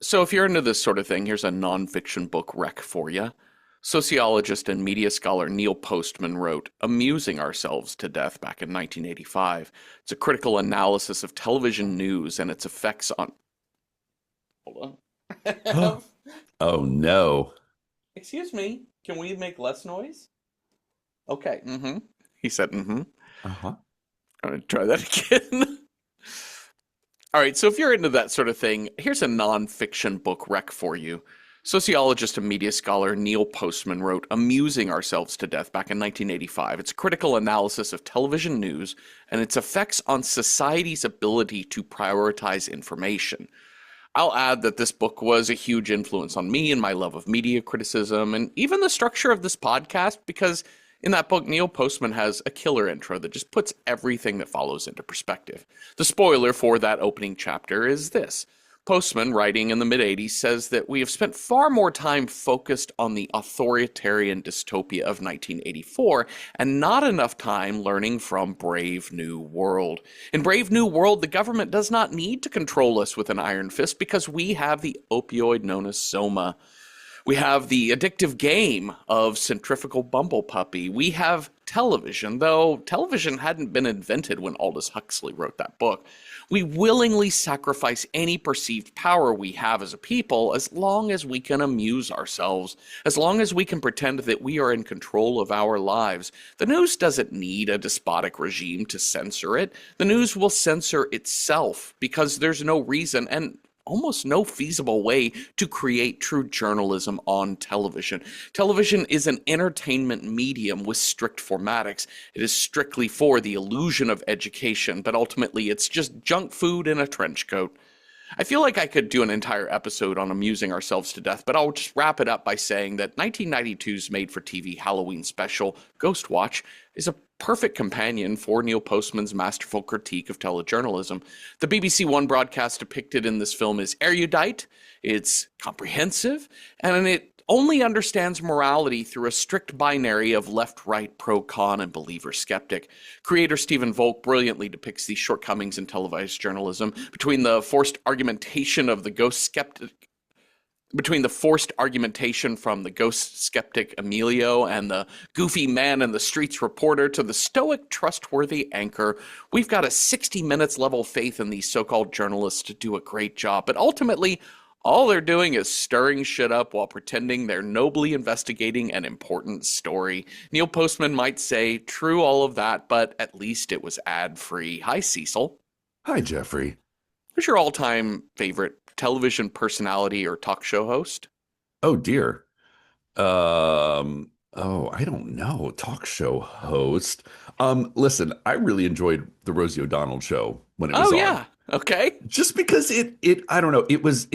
So if you're into this sort of thing, here's a nonfiction book rec for you. Sociologist and media scholar Neil Postman wrote Amusing Ourselves to Death back in 1985. It's a critical analysis of television news and its effects on. Hold on. Oh no. Excuse me, can we make less noise? Okay. He said, Uh-huh. I'm going to try that again. All right, so if you're into that sort of thing, here's a nonfiction book rec for you. Sociologist and media scholar Neil Postman wrote Amusing Ourselves to Death back in 1985. It's a critical analysis of television news and its effects on society's ability to prioritize information. I'll add that this book was a huge influence on me and my love of media criticism and even the structure of this podcast because in that book, Neil Postman has a killer intro that just puts everything that follows into perspective. The spoiler for that opening chapter is this. Postman, writing in the mid-80s, says that we have spent far more time focused on the authoritarian dystopia of 1984 and not enough time learning from Brave New World. In Brave New World, the government does not need to control us with an iron fist because we have the opioid known as Soma. We have the addictive game of centrifugal bumble puppy. We have television, though television hadn't been invented when Aldous Huxley wrote that book. We willingly sacrifice any perceived power we have as a people as long as we can amuse ourselves, as long as we can pretend that we are in control of our lives. The news doesn't need a despotic regime to censor it. The news will censor itself because there's no reason and almost no feasible way to create true journalism on television. Television is an entertainment medium with strict formatics. It is strictly for the illusion of education, but ultimately it's just junk food in a trench coat. I feel like I could do an entire episode on amusing ourselves to death, but I'll just wrap it up by saying that 1992's made-for-TV Halloween special, Ghostwatch, is a perfect companion for Neil Postman's masterful critique of telejournalism. The BBC One broadcast depicted in this film is erudite, it's comprehensive, and it only understands morality through a strict binary of left-right, pro-con, and believer-skeptic. Creator Stephen Volk brilliantly depicts these shortcomings in televised journalism between the forced argumentation of the ghost skeptic between the forced argumentation from the ghost skeptic Emilio and the goofy man in the streets reporter to the stoic, trustworthy anchor. We've got a 60 minutes level faith in these so-called journalists to do a great job, but ultimately, all they're doing is stirring shit up while pretending they're nobly investigating an important story. Neil Postman might say, true all of that, but at least it was ad-free. Hi, Cecil. Hi, Jeffrey. Who's your all-time favorite television personality or talk show host? Oh dear. I don't know. Talk show host. Listen, I really enjoyed the Rosie O'Donnell show when it was Oh, on. yeah. Okay. Just because I don't know, it was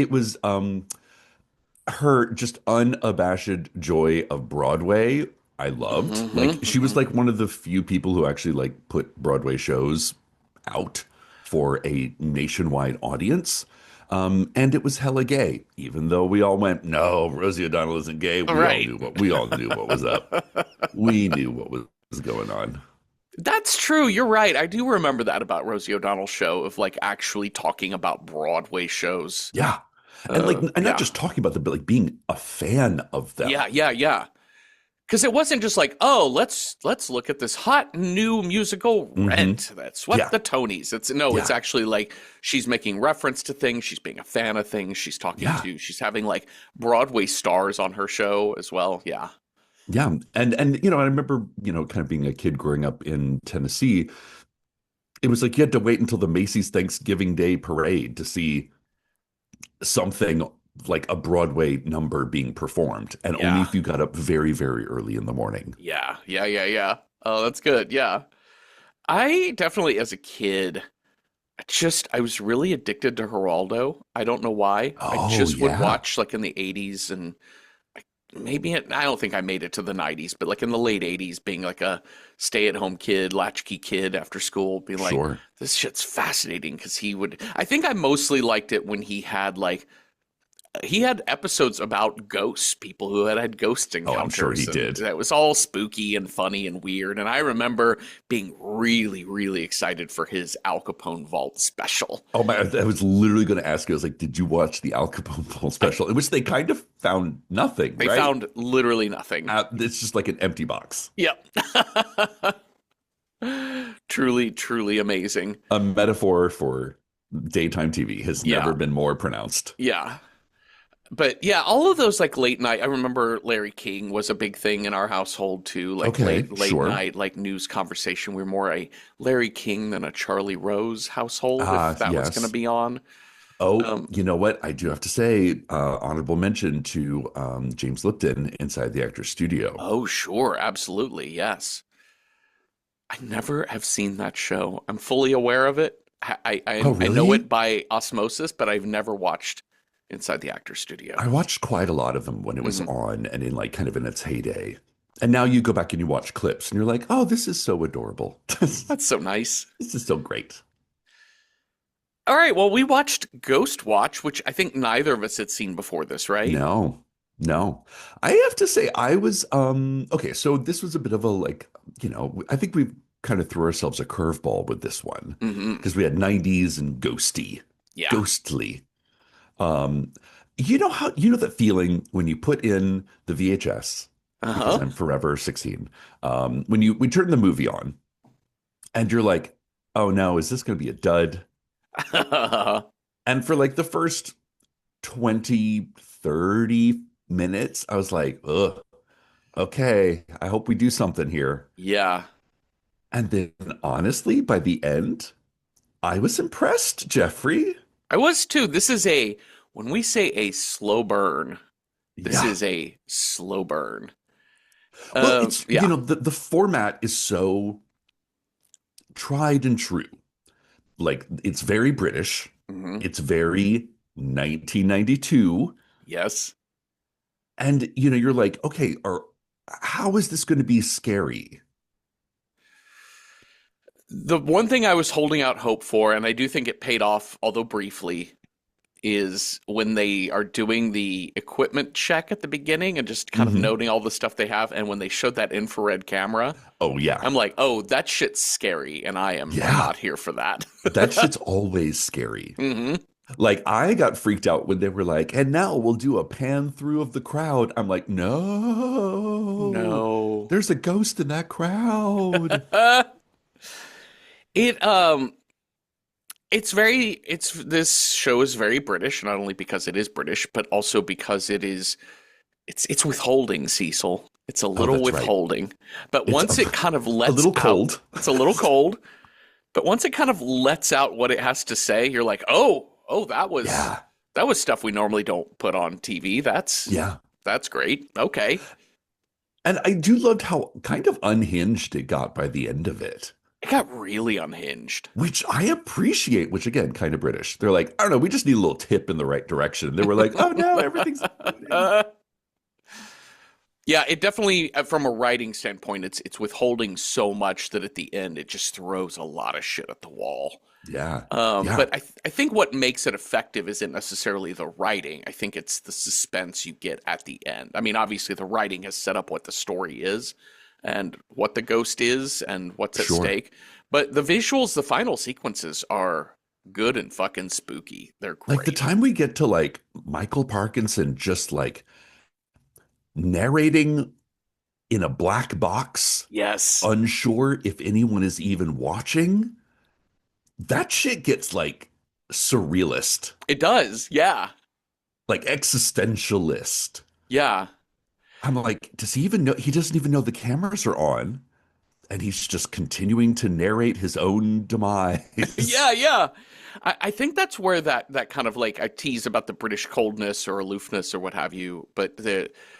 her just unabashed joy of Broadway. I loved. Like she was like one of the few people who actually like put Broadway shows out for a nationwide audience. And it was hella gay, even though we all went, no, Rosie O'Donnell isn't gay. All We all right. knew what was up. We knew what was going on. That's true. You're right. I do remember that about Rosie O'Donnell's show of like actually talking about Broadway shows. Yeah. And like and not Yeah. just talking about them, but like being a fan of them. Yeah. Because it wasn't just like, oh, let's look at this hot new musical Hmm. Rent that swept Yeah. the Tonys. It's Yeah. actually like she's making reference to things, she's being a fan of things, Yeah. she's having like Broadway stars on her show as well. Yeah. Yeah. And I remember, kind of being a kid growing up in Tennessee. It was like you had to wait until the Macy's Thanksgiving Day parade to see something like a Broadway number being performed, and only Yeah. if you got up very, very early in the morning. Yeah. Oh, that's good. Yeah. I definitely, as a kid, I was really addicted to Geraldo. I don't know why. I Oh, just would yeah. watch like in the 80s and I don't think I made it to the 90s, but like in the late 80s, being like a stay-at-home kid, latchkey kid after school, being like, Sure. this shit's fascinating because I think I mostly liked it when he had like he had episodes about ghosts, people who had ghost Oh, I'm sure he encounters, and did. that was all spooky and funny and weird. And I remember being really, really excited for his Al Capone Vault special. Oh my, I was literally going to ask you, I was like, did you watch the Al Capone Full I, special? In which they kind of found nothing, they right? found literally nothing. It's just like an empty box. Yep. Truly, truly amazing. A metaphor for daytime TV has Yeah. never been more pronounced. Yeah. But yeah, all of those like late night. I remember Larry King was a big thing in our household too. Like Okay, late sure. night, like news conversation. We're more a Larry King than a Charlie Rose household, if Ah, that was going to yes. be on. Oh, Um, you know what? I do have to say, honorable mention to James Lipton inside the Actors Studio. oh, sure, absolutely, yes. I never have seen that show. I'm fully aware of it. Oh, I know it really? by osmosis, but I've never watched Inside the Actors Studio. I watched quite a lot of them when it was Hmm. on and in like kind of in its heyday. And now you go back and you watch clips and you're like, oh, this is so adorable. This That's so nice. is so great. All right, well, we watched Ghostwatch, which I think neither of us had seen before this, right? No, no. I have to say, I was okay, so this was a bit of a like, I think we kind of threw ourselves a curveball with this one Hmm. because we had 90s and Yeah. ghostly. Um, you know that feeling when you put in the VHS, because Uh-huh. I'm forever 16, when we turn the movie on and you're like, oh no, is this going to be a dud? And for like the first 20, 30 minutes, I was like, ugh, okay, I hope we do something here. Yeah. And then honestly, by the end, I was impressed, Jeffrey. I was too. When we say a slow burn, this Yeah. is a slow burn. Well, it's, Yeah. the format is so tried and true. Like it's very British. Hmm. It's very 1992. Yes. And you're like, okay, how is this going to be scary? The one thing I was holding out hope for, and I do think it paid off, although briefly, is when they are doing the equipment check at the beginning and just kind of Hmm. noting all the stuff they have. And when they showed that infrared camera, Oh yeah. I'm like, oh, that shit's scary, and I am Yeah. not here for that. That shit's always scary. Hmm. Like I got freaked out when they were like, and now we'll do a pan through of the crowd. I'm like, no, No. there's a ghost in that crowd. It it's this show is very British, not only because it is British, but also because it's withholding, Cecil. It's a Oh, little that's right. Withholding. But It's once it kind of a lets little out, cold. it's a little cold, but once it kind of lets out what it has to say, you're like, "Oh, Yeah. that was stuff we normally don't put on TV. Yeah. That's great. Okay." And I do loved how kind of unhinged it got by the end of it, It got really unhinged. which I appreciate, which again, kind of British. They're like, I don't know, we just need a little tip in the right direction. And they were like, oh no, everything's exploding. Yeah, it definitely, from a writing standpoint, it's withholding so much that at the end it just throws a lot of shit at the wall. Yeah. Yeah. But I think what makes it effective isn't necessarily the writing. I think it's the suspense you get at the end. I mean, obviously the writing has set up what the story is and what the ghost is and what's at Sure. stake. But the visuals, the final sequences are good and fucking spooky. They're Like the great. time we get to like Michael Parkinson just like narrating in a black box, Yes, unsure if anyone is even watching, that shit gets like surrealist, it does. Yeah. like existentialist. Yeah. I'm like, does he even know? He doesn't even know the cameras are on, and he's just continuing to narrate his own demise. Yeah, yeah. I think that's where that kind of like I tease about the British coldness or aloofness or what have you, but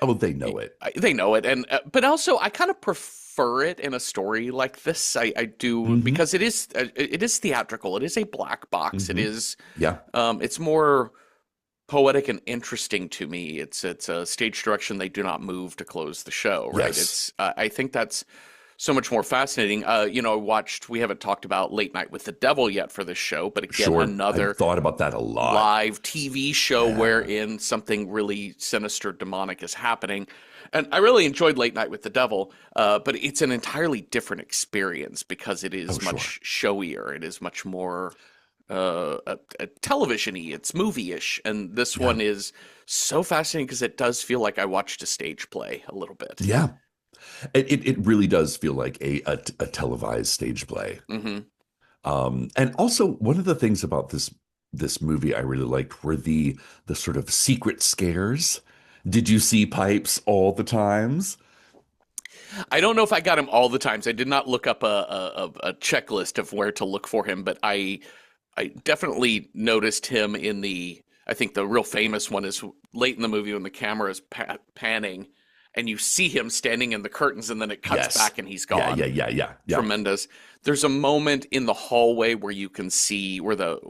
Oh, they know it. they know it, and but also I kind of prefer it in a story like this. I do Hmm. because it is theatrical. It is a black box. It Hmm. is Yeah, it's more poetic and interesting to me. It's a stage direction they do not move to close the show, right? yes, It's I think that's so much more fascinating. I watched, we haven't talked about Late Night with the Devil yet for this show, but again, Sure, I've another thought about that a lot. live TV show Yeah. wherein something really sinister, demonic is happening. And I really enjoyed Late Night with the Devil, but it's an entirely different experience because it Oh, is sure. much showier. It is much more television-y. It's movie-ish, and this Yeah. one is so fascinating because it does feel like I watched a stage play a little bit. Yeah. It really does feel like a televised stage play. Hmm. And also one of the things about this movie I really liked were the sort of secret scares. Did you see Pipes all the times? I don't know if I got him all the times. I did not look up a checklist of where to look for him, but I definitely noticed him in the. I think the real famous one is late in the movie when the camera is panning, and you see him standing in the curtains, and then it cuts Yes. back and he's Yeah, yeah, gone. yeah, yeah, yeah. Tremendous. There's a moment in the hallway where you can see where the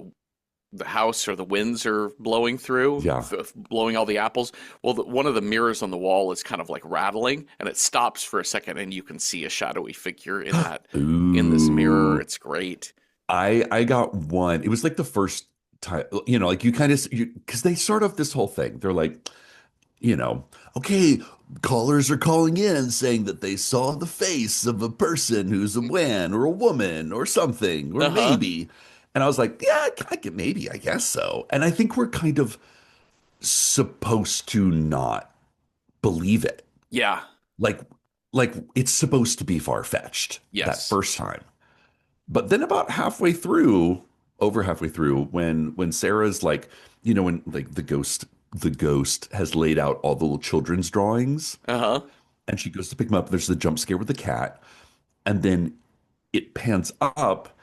house or the winds are blowing through, Yeah. blowing all the apples. Well, one of the mirrors on the wall is kind of like rattling, and it stops for a second, and you can see a shadowy figure in this mirror. Ooh. It's great. I got one. It was like the first time, like you kind of because they start off this whole thing. They're like, you know, okay, callers are calling in saying that they saw the face of a person who's a man or a woman or something, or Uh huh. maybe. And I was like, yeah, I get maybe, I guess so. And I think we're kind of supposed to not believe it. Yeah. Like, like it's supposed to be far-fetched that Yes. first time. But then about over halfway through, when Sarah's like, when like the ghost has laid out all the little children's drawings, Uh huh. and she goes to pick them up. There's the jump scare with the cat, and then it pans up.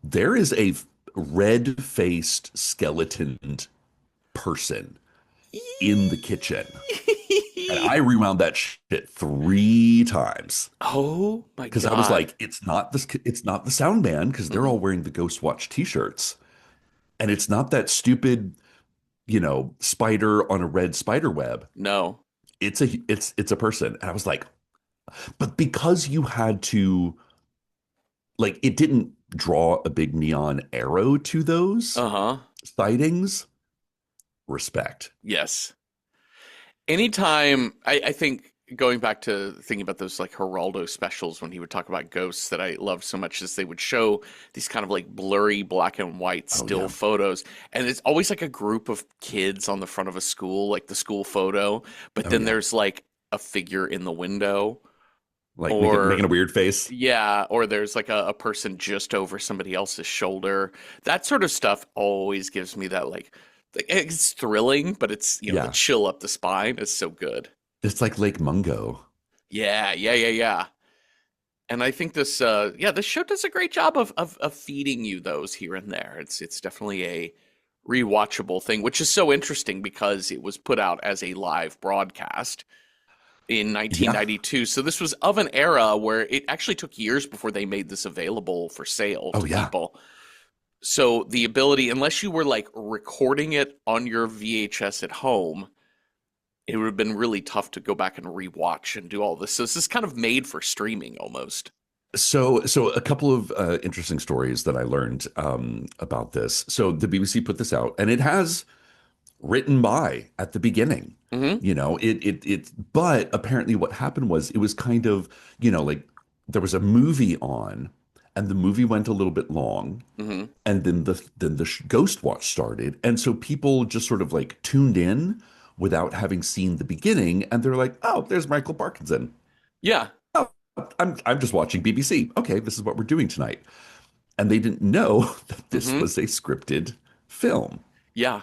There is a red-faced skeleton person in the kitchen, and I rewound that shit 3 times Oh my because I was God. like, it's not the sound man because they're Hmm. all wearing the Ghostwatch t-shirts. And it's not that stupid, spider on a red spider web. No. It's a person. And I was like, but because you had to like it didn't draw a big neon arrow to those Uh huh. sightings, respect. Yes. Anytime, I think going back to thinking about those like Geraldo specials when he would talk about ghosts that I loved so much is they would show these kind of like blurry black and white Oh still yeah. photos. And it's always like a group of kids on the front of a school, like the school photo. But Oh then yeah. there's like a figure in the window Like making or a weird face. yeah, or there's like a person just over somebody else's shoulder. That sort of stuff always gives me that like, it's thrilling, but it's, the Yeah. chill up the spine is so good. It's like Lake Mungo. Yeah, yeah, yeah, yeah. And I think this show does a great job of feeding you those here and there. It's definitely a rewatchable thing, which is so interesting because it was put out as a live broadcast in Yeah. 1992. So this was of an era where it actually took years before they made this available for sale Oh to yeah. people. So the ability, unless you were like recording it on your VHS at home, it would have been really tough to go back and rewatch and do all this. So this is kind of made for streaming almost. So a couple of interesting stories that I learned about this. So the BBC put this out, and it has written by at the beginning. Hmm. But apparently what happened was it was kind of, like there was a movie on, and the movie went a little bit long, Hmm. and then the Ghost Watch started, and so people just sort of like tuned in without having seen the beginning, and they're like, oh, there's Michael Parkinson. Yeah. Oh, I'm just watching BBC. Okay, this is what we're doing tonight. And they didn't know that this Hmm. was a scripted film. Yeah.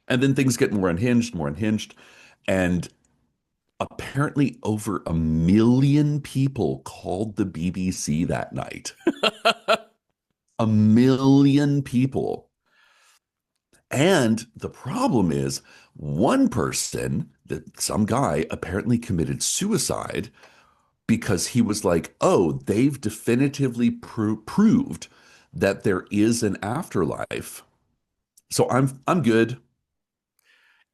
And then things get more unhinged. And apparently over 1 million people called the BBC that night. 1 million people. And the problem is one person, that some guy apparently committed suicide because he was like, oh, they've definitively proved that there is an afterlife. So I'm good.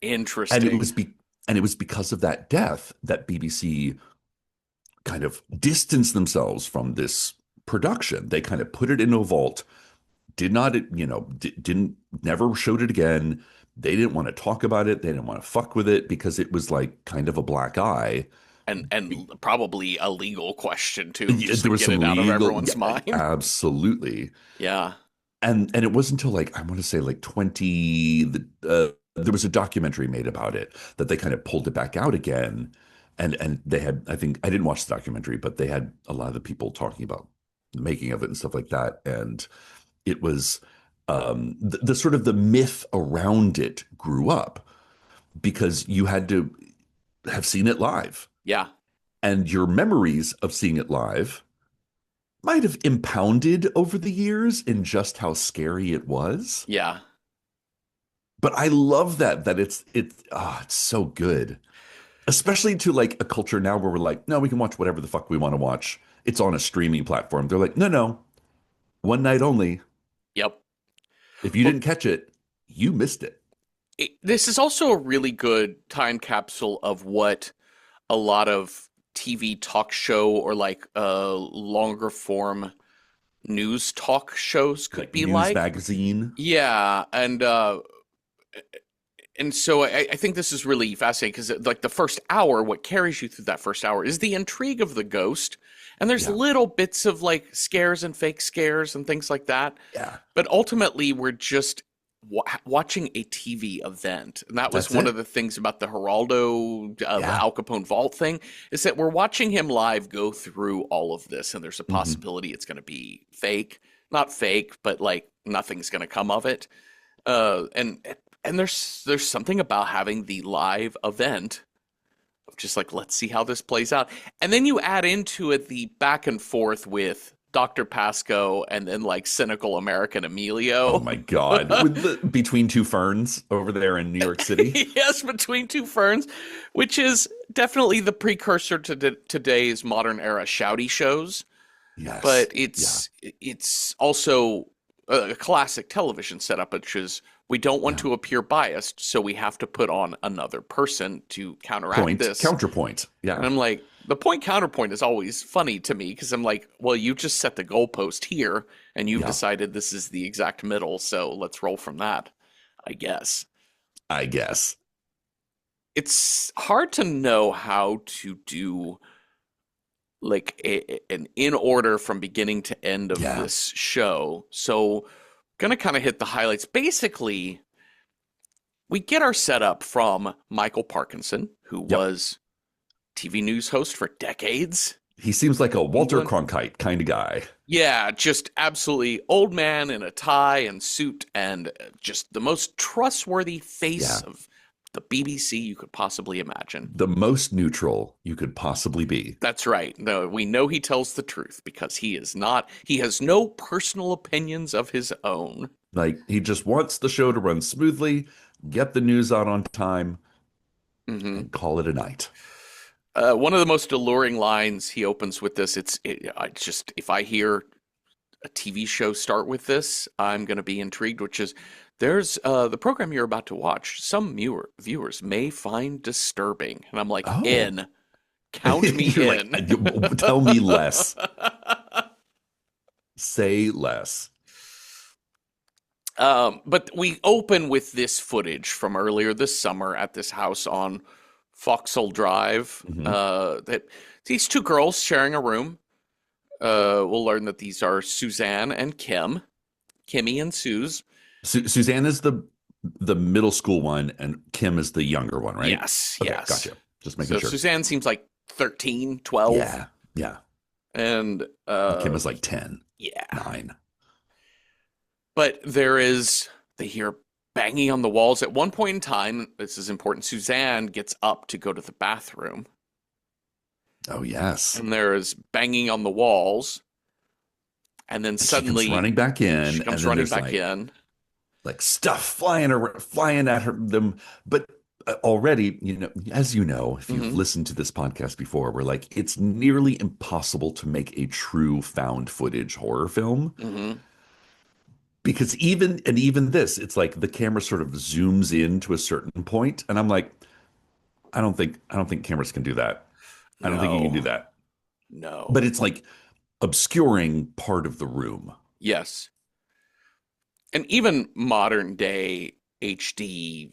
And it Interesting. was be and it was because of that death that BBC kind of distanced themselves from this production. They kind of put it in a vault, did not, didn't, never showed it again. They didn't want to talk about it. They didn't want to fuck with it because it was like kind of a black eye. And probably a legal question too, Yeah, just to there was get some it out of legal, everyone's yeah, mind. absolutely. Yeah. And it wasn't until like I want to say like 20 there was a documentary made about it that they kind of pulled it back out again. And they had, I think I didn't watch the documentary, but they had a lot of the people talking about the making of it and stuff like that. And it was the sort of the myth around it grew up because you had to have seen it live. Yeah. And your memories of seeing it live might have impounded over the years in just how scary it was. Yeah. But I love that it's so good. Especially to like a culture now where we're like, no, we can watch whatever the fuck we want to watch. It's on a streaming platform. They're like, no, no, one night only. Yep. If you Well, didn't catch it, you missed it. this is also a really good time capsule of what a lot of TV talk show or like longer form news talk shows could Like be news like. magazine. Yeah, and so I think this is really fascinating because like the first hour, what carries you through that first hour is the intrigue of the ghost, and there's Yeah. little bits of like scares and fake scares and things like that. Yeah. But ultimately, we're just watching a TV event, and that was That's one of it. the things about the Geraldo, the Yeah. Al Capone vault thing, is that we're watching him live go through all of this, and there's a Hmm. possibility it's going to be fake, not fake, but like nothing's going to come of it. And there's something about having the live event of just like let's see how this plays out, and then you add into it the back and forth with Dr. Pasco and then like cynical American Oh Emilio. my God. With the Between Two Ferns over there in New York City. Yes, Between Two Ferns, which is definitely the precursor to today's modern era shouty shows, but Yes. Yeah. it's also a classic television setup, which is we don't want Yeah. to appear biased, so we have to put on another person to counteract Point, this. counterpoint. And Yeah. I'm like, the point counterpoint is always funny to me because I'm like, well, you just set the goalpost here and you've Yeah. decided this is the exact middle, so let's roll from that, I guess. I guess. It's hard to know how to do like an in order from beginning to end of Yeah. this show. So, gonna kind of hit the highlights. Basically, we get our setup from Michael Parkinson, who Yep. was TV news host for decades. He seems like a Walter England. Cronkite kind of guy. Yeah, just absolutely old man in a tie and suit and just the most trustworthy face Yeah. of the BBC you could possibly imagine. The most neutral you could possibly be. That's right. No, we know he tells the truth because he has no personal opinions of his own. Like he just wants the show to run smoothly, get the news out on time, Hmm. and call it a night. One of the most alluring lines he opens with this, I just, if I hear a TV show start with this, I'm going to be intrigued, which is there's the program you're about to watch. Some viewers may find disturbing. And I'm like, Oh. count me You're like, in. tell me less. Say less. But we open with this footage from earlier this summer at this house on Foxhole Drive. Mhm. That these two girls sharing a room. We'll learn that these are Suzanne and Kimmy and Suze. Suzanne is the middle school one, and Kim is the younger one, right? Yes, Okay, yes. gotcha. Just making So sure. Suzanne seems like 13, 12. Yeah, yeah. And And Kim is like 10, yeah. 9. But they hear banging on the walls. At one point in time, this is important, Suzanne gets up to go to the bathroom. Oh, yes. And there is banging on the walls. And then suddenly she comes running back in, she comes and then running there's back in. like stuff flying at them. But already, as you know, if you've Mhm. listened to this podcast before, we're like, it's nearly impossible to make a true found footage horror film Mhm. because even this, it's like the camera sort of zooms in to a certain point, and I'm like, I don't think cameras can do that. I don't think you can do No. that. but No. it's like obscuring part of the room. Yes. And even modern day HD,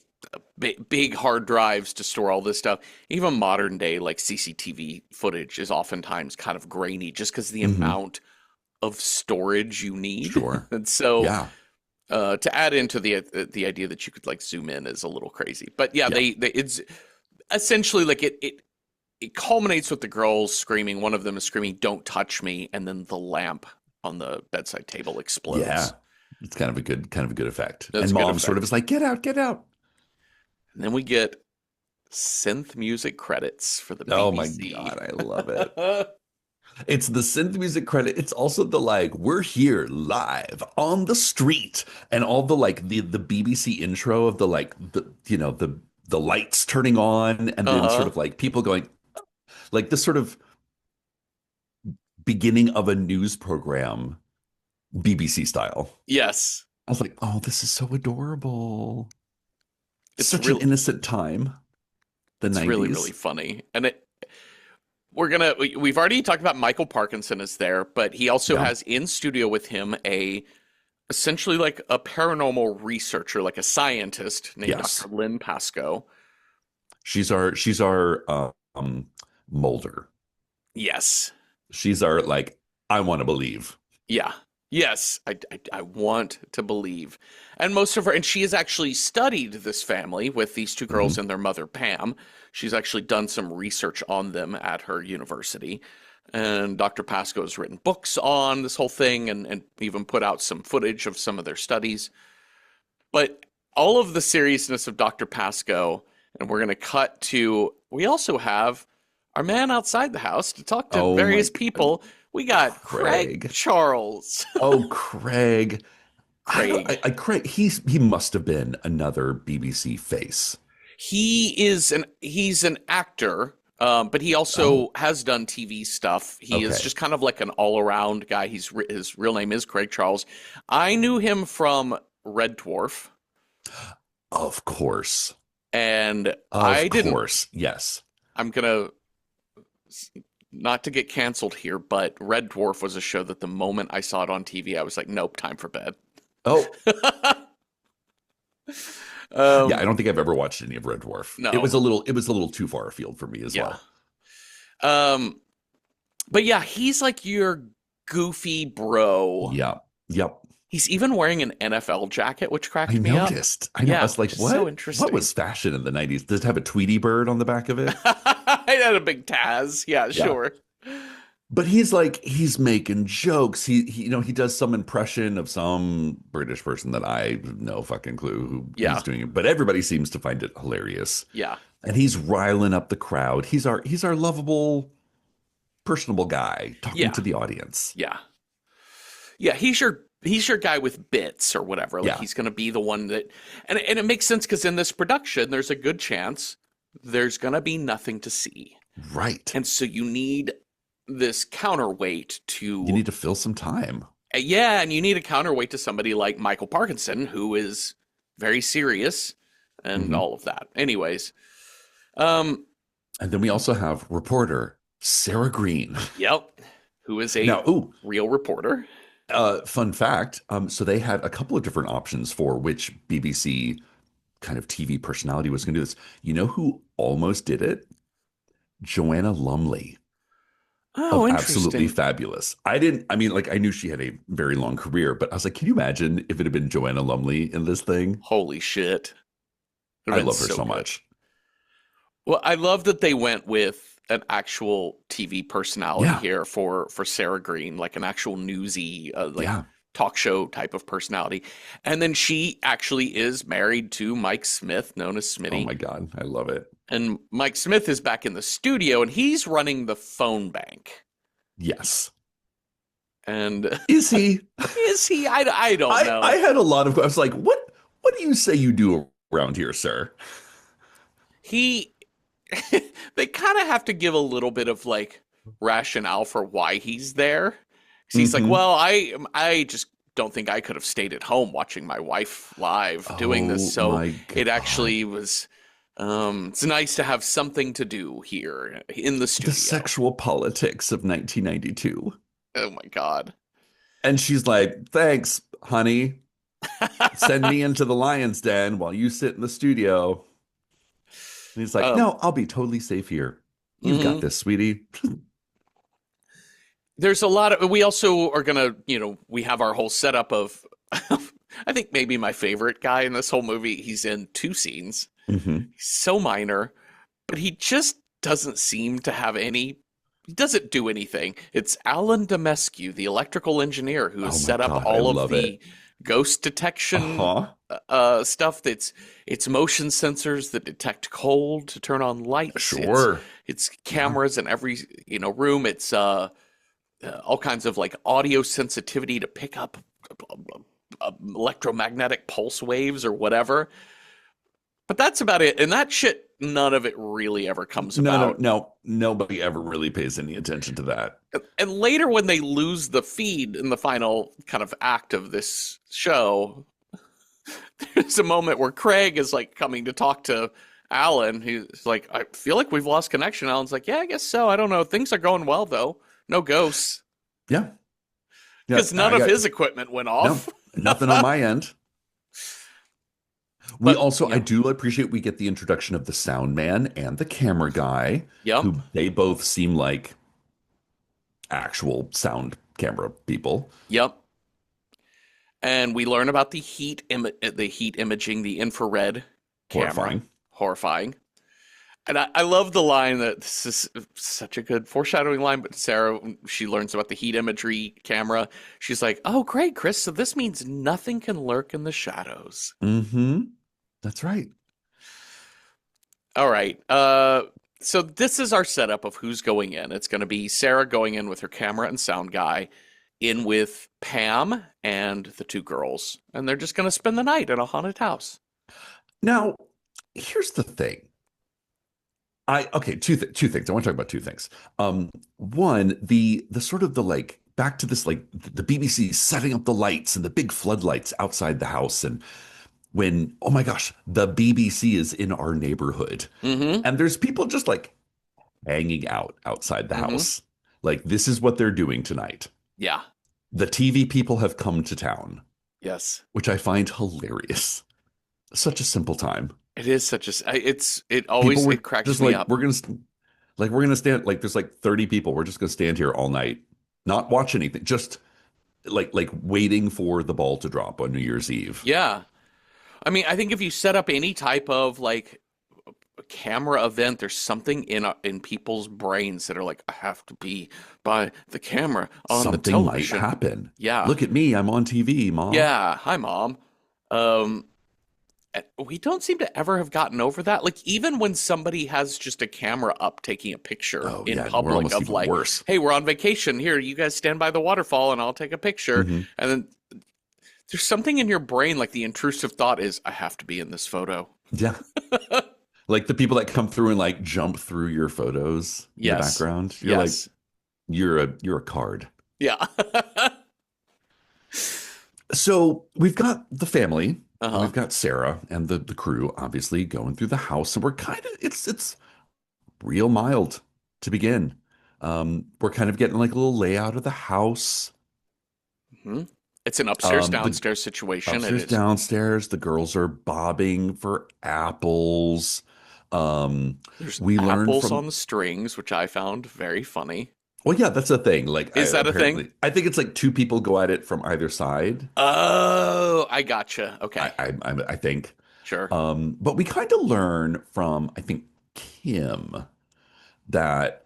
big hard drives to store all this stuff, even modern day like CCTV footage is oftentimes kind of grainy just because the Hmm. amount of storage you need. Sure. And so Yeah. to add into the idea that you could like zoom in is a little crazy. But yeah, Yeah. they it's essentially like it culminates with the girls screaming. One of them is screaming, "Don't touch me," and then the lamp on the bedside table Yeah. explodes. It's kind of a good effect. That's And a good mom sort of effect. is like, get out, get out. And then we get synth music credits for the Oh my BBC. God, I love it. It's the synth music credit. It's also the like, we're here live on the street, and all the like the BBC intro of the like the lights turning on, and then sort Uh-huh. of like people going like this sort of beginning of a news program, BBC style. Yes. I was like, oh, this is so adorable. It's Such an real innocent time, the it's really, really 90s. funny. And we've already talked about Michael Parkinson is there, but he also Yeah. has in studio with him a essentially like a paranormal researcher, like a scientist named Dr. Yes. Lynn Pascoe. She's our Mulder. Yes. She's our like, I want to believe. Yeah. Yes. I want to believe. And most of her, and she has actually studied this family with these two girls Hmm. and their mother, Pam. She's actually done some research on them at her university. And Dr. Pascoe has written books on this whole thing and even put out some footage of some of their studies. But all of the seriousness of Dr. Pascoe, and we're going to cut to, we also have our man outside the house to talk to Oh my various God. people. We got Craig Craig. Charles. Oh, Craig. I don't Craig. Craig, he must have been another BBC face. He's an actor, but he Oh, also has done TV stuff. He is okay. just kind of like an all around guy. His real name is Craig Charles. I knew him from Red Dwarf, Of course. and I Of didn't. course. Yes. I'm gonna not to get canceled here, but Red Dwarf was a show that the moment I saw it on TV, I was like, nope, time for bed. Oh, yeah, I um, don't think I've ever watched any of Red Dwarf. no, It was a little too far afield for me as yeah. well. Um, but yeah, he's like your goofy bro. Yeah. Yep. He's even wearing an NFL jacket, which I cracked me up. noticed. I know. I Yeah, was which like, is so what interesting. was fashion in the 90s? Does it have a Tweety bird on the back of it? I had a big Taz. Yeah, Yeah. sure. But he's like he's making jokes. He does some impression of some British person that I have no fucking clue who he's Yeah, doing it. But everybody seems to find it hilarious. yeah, And he's riling up the crowd. He's our lovable, personable guy talking yeah, to the audience. yeah, yeah. He's your guy with bits or whatever. Like Yeah. he's going to be the one that, and it makes sense because in this production, there's a good chance there's going to be nothing to see, Right. and so you need this counterweight You to, need to fill some time. yeah, and you need a counterweight to somebody like Michael Parkinson, who is very serious and Hmm. all of that. Anyways, um, And then we also have reporter Sarah Green. yep, who is a Now, ooh, real reporter. fun fact. So they had a couple of different options for which BBC kind of TV personality was going to do this. You know who almost did it? Joanna Lumley Oh, of Absolutely interesting. Fabulous. I didn't, I mean, like, I knew she had a very long career, but I was like, can you imagine if it had been Joanna Lumley in this thing? Holy shit. It would I have been love her so so good. much. Well, I love that they went with an actual TV personality Yeah. here for Sarah Green, like an actual newsy, like Yeah. talk show type of personality. And then she actually is married to Mike Smith, known as Oh Smitty. my God. I love it. And Mike Smith is back in the studio and he's running the phone bank. Yes. And Is he? is he? I don't I know. had a lot of, I was like, what do you say you do around here, sir? He, they kind of have to give a little bit of like rationale for why he's there. 'Cause he's like, Hmm. well, I just don't think I could have stayed at home watching my wife live doing this. Oh So my it God. actually was It's nice to have something to do here in the The studio. sexual politics of 1992. Oh my God. And she's like, thanks, honey. Send me into the lion's den while you sit in the studio. And he's like, um, no, I'll be totally safe here. You've got mhm. this, sweetie. There's a lot of, we also are gonna, we have our whole setup of, I think maybe my favorite guy in this whole movie. He's in two scenes. Hmm. He's so minor, but he just doesn't seem to have any. He doesn't do anything. It's Alan Demescu, the electrical engineer, who has Oh my set up God, I all of love the it. ghost detection Uh-huh. stuff. It's motion sensors that detect cold to turn on lights. Sure. It's Yeah. cameras in every room. It's all kinds of like audio sensitivity to pick up electromagnetic pulse waves or whatever. But that's about it. And that shit, none of it really ever comes No, no, about. no. Nobody ever really pays any attention to that. And later, when they lose the feed in the final kind of act of this show, there's a moment where Craig is like coming to talk to Alan. He's like, I feel like we've lost connection. Alan's like, yeah, I guess so. I don't know. Things are going well, though. No ghosts. Yeah. Yeah. Because none I of got his equipment went no, off. nothing on my end. We But, also, I do appreciate we get the introduction of the sound man and the camera guy, yep, who they both seem like actual sound camera people. yep. And we learn about the heat imaging, the infrared camera. Horrifying. Horrifying. And I love the line that this is such a good foreshadowing line, but Sarah, when she learns about the heat imagery camera, she's like, oh, great, Chris. So this means nothing can lurk in the shadows. Mm-hmm. That's right. All right. So this is our setup of who's going in. It's going to be Sarah going in with her camera and sound guy, in with Pam and the two girls. And they're just going to spend the night in a haunted house. Now, here's the thing. Two things. I want to talk about two things. One, the sort of the like back to this like the BBC setting up the lights and the big floodlights outside the house, and when oh my gosh, the BBC is in our neighborhood, Mm-hmm. and there's people just like hanging out outside the Mm-hmm. house. Like this is what they're doing tonight. Yeah. The TV people have come to town, Yes. which I find hilarious. Such a simple time. It is such a, it People always, were it cracks just me like up. we're gonna stand like there's like 30 people. We're just gonna stand here all night, not watch anything, just like waiting for the ball to drop on New Year's Eve. Yeah. I mean, I think if you set up any type of like a camera event, there's something in people's brains that are like, I have to be by the camera on the Something might television. happen. Yeah. Look at me, I'm on TV, Mom. Yeah. Hi, Mom. Um, we don't seem to ever have gotten over that. Like, even when somebody has just a camera up taking a picture Oh in yeah, we're public almost of even like, worse. hey, we're on vacation. Here, you guys stand by the waterfall and I'll take a picture. Hmm. And then there's something in your brain, like the intrusive thought is, I have to be in this photo. Yeah. Like the people that come through and like jump through your photos in the Yes. background. You're like, Yes. you're a card. Yeah. So we've got the family, and Uh-huh. we've got Sarah and the crew obviously going through the house, and we're kind of it's real mild to begin. We're kind of getting like a little layout of the house. Hmm. It's an upstairs The downstairs situation. It upstairs, is. downstairs, the girls are bobbing for apples. There's We learn apples on from the strings, which I found very funny. well, yeah, that's a thing. Like Is that a thing? I think it's like two people go at it from either side. Oh, I gotcha. Okay. I think. Sure. But we kind of learn from I think Kim that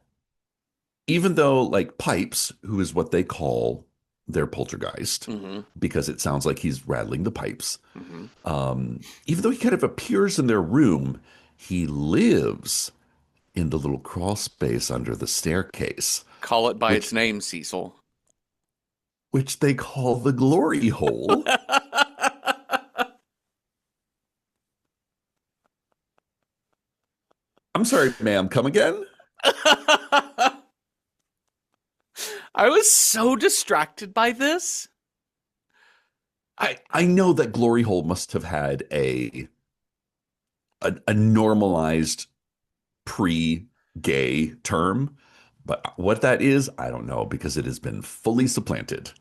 even though like Pipes, who is what they call their poltergeist, Mm-hmm. because it sounds like he's rattling the pipes, Mm-hmm. even though he kind of appears in their room, he lives in the little crawl space under the staircase, Call it by its which name, Cecil. which they call the glory hole. I'm sorry, ma'am, come again? I was so distracted by this. I know that glory hole must have had a a normalized pre-gay term. But what that is, I don't know because it has been fully supplanted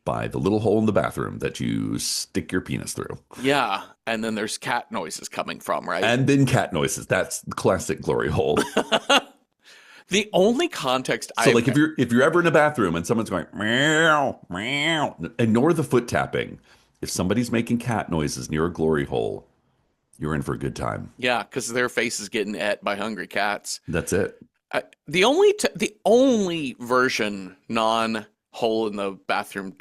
by the little hole in the bathroom that you stick your penis through. Yeah, and then there's cat noises coming from, right? And then cat noises. That's the classic glory hole. The only context So I've like if you're ever in a bathroom and someone's going meow, meow, ignore the foot tapping. If somebody's making cat noises near a glory hole, you're in for a good time. yeah, because their face is getting ate by hungry cats. That's it. The only version non hole in the bathroom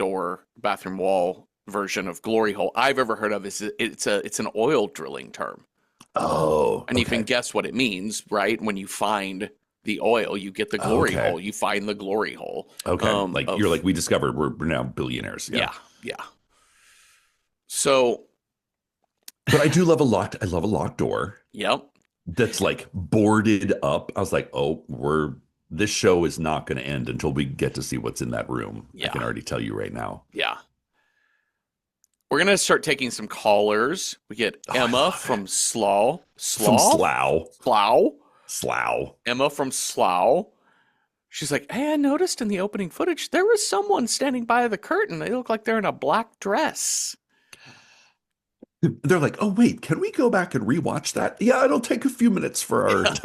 wall version of glory hole I've ever heard of is it's an oil drilling term, Oh, and you can okay. guess what it means, right? When you find the oil, you get the glory Okay. hole. You find the glory hole. Okay. Like you're Of like, we discovered we're now billionaires. Yeah. yeah, yeah. So, But I do love a locked, I love a locked door yep, that's like boarded up. I was like, oh, this show is not going to end until we get to see what's in that room. I yeah, can already tell you right now. yeah. We're gonna start taking some callers. We get Oh, I Emma love from it. From Slough. Slough. Slough. Slough. Emma from Slough. She's like, hey, I noticed in the opening footage there was someone standing by the curtain. They look like they're in a black dress. They're like, oh wait, can we go back and rewatch that? Yeah, it'll take a few minutes for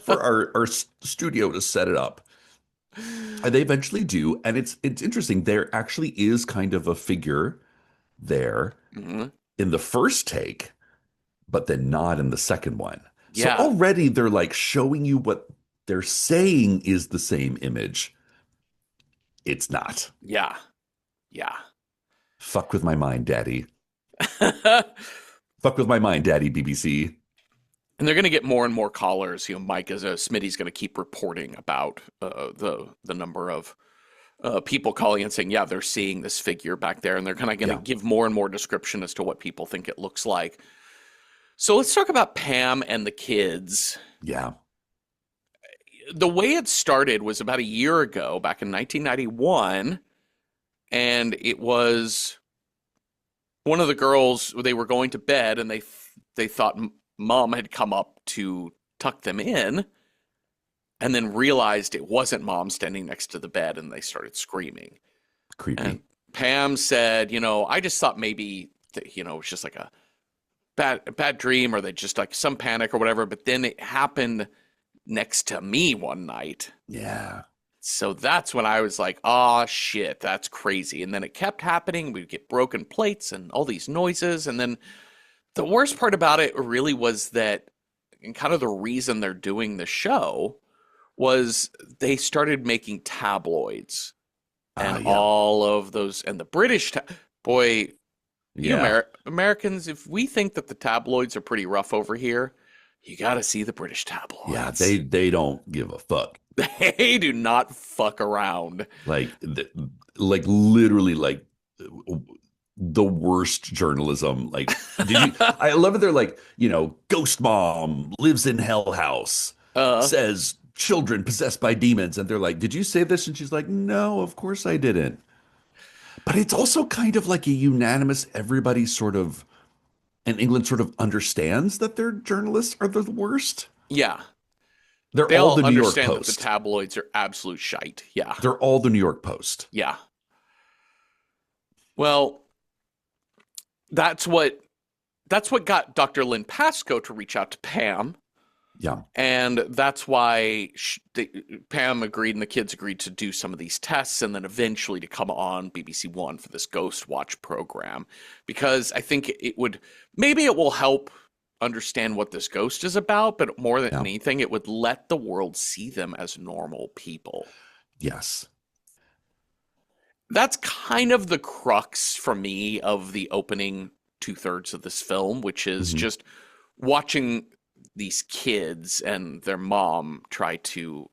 our studio to set it up. And they eventually do, and it's interesting. There actually is kind of a figure there Mhm. in the first take, but then not in the second one. So Yeah, already they're like showing you what they're saying is the same image. It's not. yeah, yeah. Fuck with my mind, daddy. And Fuck with my mind, daddy, BBC. they're going to get more and more callers. Mike is Smitty's going to keep reporting about the number of people calling and saying, yeah, they're seeing this figure back there, and they're kind of going to Yeah. give more and more description as to what people think it looks like. So let's talk about Pam and the kids. Yeah. The way it started was about a year ago, back in 1991, and it was one of the girls. They were going to bed, and they thought mom had come up to tuck them in, and then realized it wasn't mom standing next to the bed, and they started screaming. And Creepy. Pam said, I just thought maybe it was just like a bad dream, or they just like some panic or whatever. But then it happened next to me one night. Yeah. So that's when I was like, oh shit, that's crazy. And then it kept happening. We'd get broken plates and all these noises. And then the worst part about it really was that, and kind of the reason they're doing the show was they started making tabloids and Yeah. all of those, and the boy, Yeah. Americans, if we think that the tabloids are pretty rough over here, you got to see the British Yeah. tabloids. They don't give a fuck. They do not fuck around. Like literally like the worst journalism. Like, I love it. They're like, ghost mom lives in hell house, Uh, says children possessed by demons. And they're like, did you say this? And she's like, no, of course I didn't. But it's also kind of like a unanimous, everybody sort of in England sort of understands that their journalists are the worst. yeah. They're They all all the New York understand that the Post. tabloids are absolute shite. Yeah. They're all the New York Post. Yeah. Well, that's what got Dr. Lynn Pascoe to reach out to Pam. Yeah. And that's why Pam agreed and the kids agreed to do some of these tests and then eventually to come on BBC One for this Ghostwatch program. Because I think maybe it will help understand what this ghost is about, but more than Yeah. anything, it would let the world see them as normal people. Yes. That's kind of the crux for me of the opening 2/3 of this film, which is Mhm. just watching these kids and their mom try to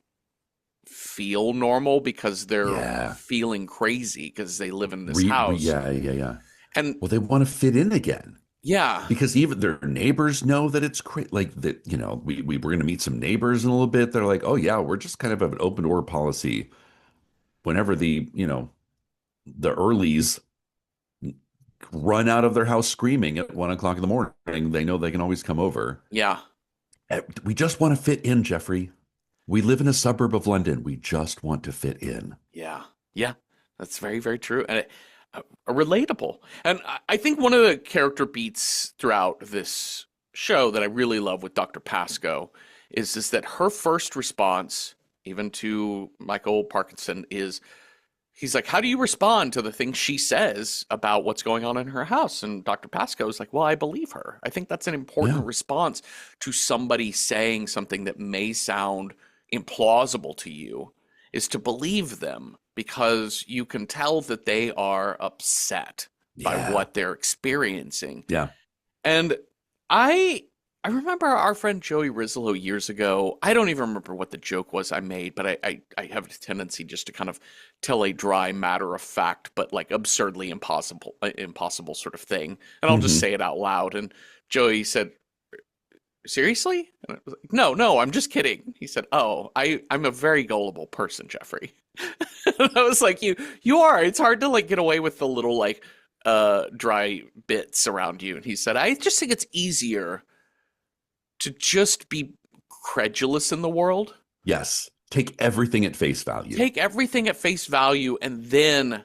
feel normal because they're Yeah. feeling crazy because they live in this house. Yeah, yeah, yeah. And Well, they want to fit in again yeah, because even their neighbors know that it's crazy. Like that, we're going to meet some neighbors in a little bit. They're like, oh yeah, we're just kind of an open door policy. Whenever the earlies run out of their house screaming at 1 o'clock in the morning. They know they can always come over. Yeah. We just want to fit in, Jeffrey. We live in a suburb of London. We just want to fit in. Yeah. Yeah. That's very, very true. And relatable. And I think one of the character beats throughout this show that I really love with Dr. Pascoe is that her first response, even to Michael Parkinson, is he's like, how do you respond to the things she says about what's going on in her house? And Dr. Pascoe is like, well, I believe her. I think that's an important response to somebody saying something that may sound implausible to you, is to believe them, because you can tell that they are upset by what they're experiencing. Yeah. And I remember our friend Joey Rizzo years ago. I don't even remember what the joke was I made, but I have a tendency just to kind of tell a dry, matter of fact, but like absurdly impossible sort of thing. And I'll just say it out loud. And Joey said, seriously? And I was like, no, I'm just kidding. He said, oh, I'm a very gullible person, Jeffrey. And I was like, you are. It's hard to like get away with the little like dry bits around you. And he said, I just think it's easier to just be credulous in the world. Yes. Take everything at face value. Take everything at face value and then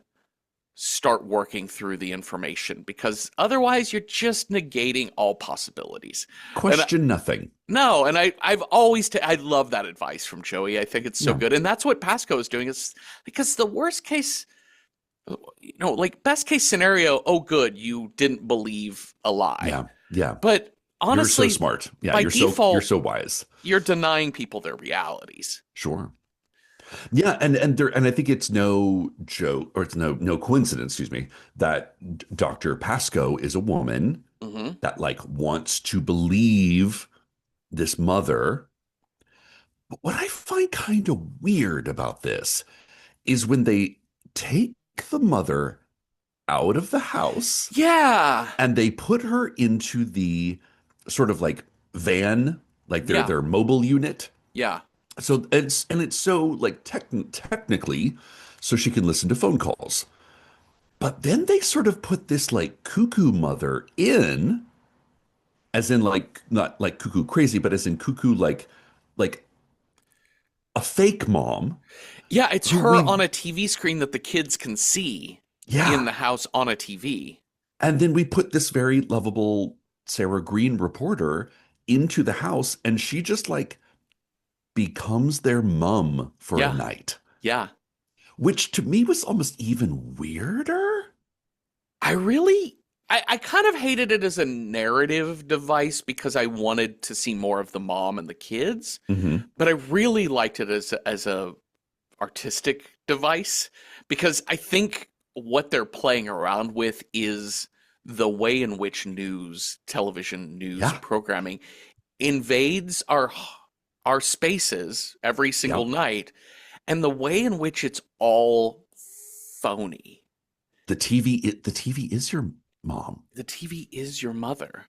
start working through the information, because otherwise you're just negating all possibilities. Question nothing. No, and I've always I love that advice from Joey. I think it's so good. And that's what Pascoe is doing, is because the worst case, like best case scenario, oh good, you didn't believe a lie. Yeah. Yeah. But honestly, you're so smart. Yeah, by you're default, you're so wise. You're denying people their realities. Sure. Yeah, and I think it's no joke, or it's no coincidence, excuse me, that Dr. Pascoe is a woman that like wants to believe this mother. But what I find kind of weird about this is when they take the mother out of the house. Yeah. And they put her into the sort of like van, like their mobile unit. Yeah. So it's so like technically, so she can listen to phone calls. But then they sort of put this like cuckoo mother in, as in like not like cuckoo crazy, but as in cuckoo like a fake mom. Yeah, it's her on a TV screen that the kids can see in the house on a TV. And then we put this very lovable Sarah Green reporter into the house, and she just like becomes their mum for a night. Yeah. Which to me was almost even weirder. I kind of hated it as a narrative device because I wanted to see more of the mom and the kids. But I really liked it as a artistic device, because I think what they're playing around with is the way in which television news programming invades our spaces every single night, and the way in which it's all phony. The TV is your mom. The TV is your mother.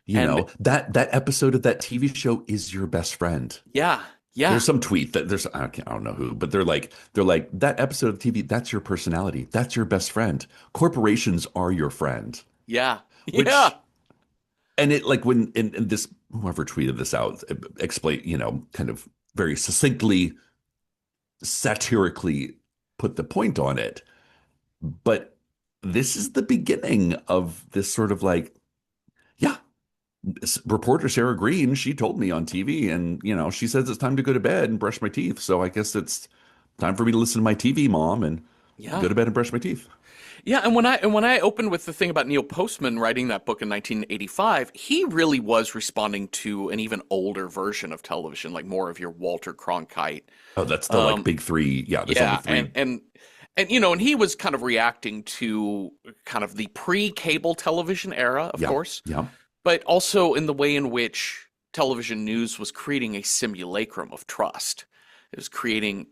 You know, that episode of that TV show is your best friend. Yeah. Yeah. There's some tweet that I don't know who, but they're like that episode of TV, that's your personality. That's your best friend. Corporations are your friend. Yeah. Yeah. And it like when and this whoever tweeted this out explain, kind of very succinctly, satirically put the point on it. But this is the beginning of this sort of like, reporter Sarah Green, she told me on TV, and she says it's time to go to bed and brush my teeth. So I guess it's time for me to listen to my TV mom and go to bed and brush my teeth. Yeah, and when I opened with the thing about Neil Postman writing that book in 1985, he really was responding to an even older version of television, like more of your Walter Cronkite. Oh, that's the like big three. Yeah, there's only three. And he was kind of reacting to kind of the pre-cable television era, of course. Yeah. But also in the way in which television news was creating a simulacrum of trust. It was creating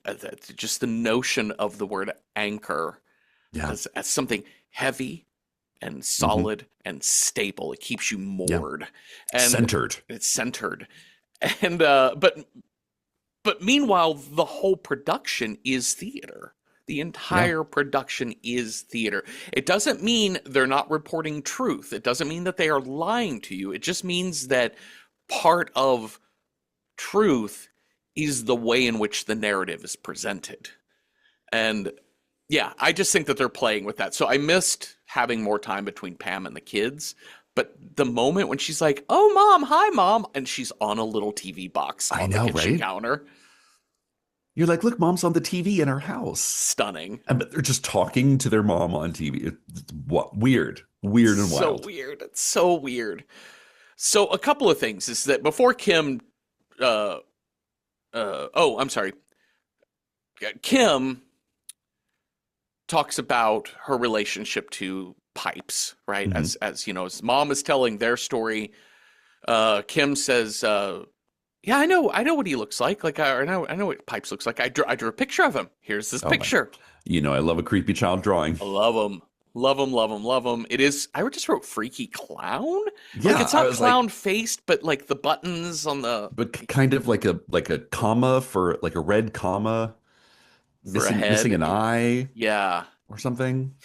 just the notion of the word anchor as something heavy and solid and stable. It keeps you moored and centered. It's centered, and but meanwhile, the whole production is theater. The Yeah. entire production is theater. It doesn't mean they're not reporting truth. It doesn't mean that they are lying to you. It just means that part of truth is the way in which the narrative is presented. And yeah, I just think that they're playing with that. So I missed having more time between Pam and the kids. But the moment when she's like, "Oh, mom, hi, mom," and she's on a little TV box I on the know, kitchen right? counter, You're like, look, mom's on the TV in our house. stunning. And but they're just talking to their mom on TV. It's what weird, weird and So wild. weird. It's so weird. So a couple of things is that before Kim, uh, oh, I'm sorry, Kim talks about her relationship to pipes, right? Hmm. As you know, as mom is telling their story, Kim says, "Yeah, I know what he looks like. Like I know what Pipes looks like. I drew a picture of him. Here's this Oh my, picture. I love a creepy child drawing. I love him, love him, love him, love him. It is. I just wrote freaky clown. Like Yeah, it's I not was like, clown faced, but like the buttons on the but kind of like a comma for like a red comma, for a missing head. an eye Yeah, or something.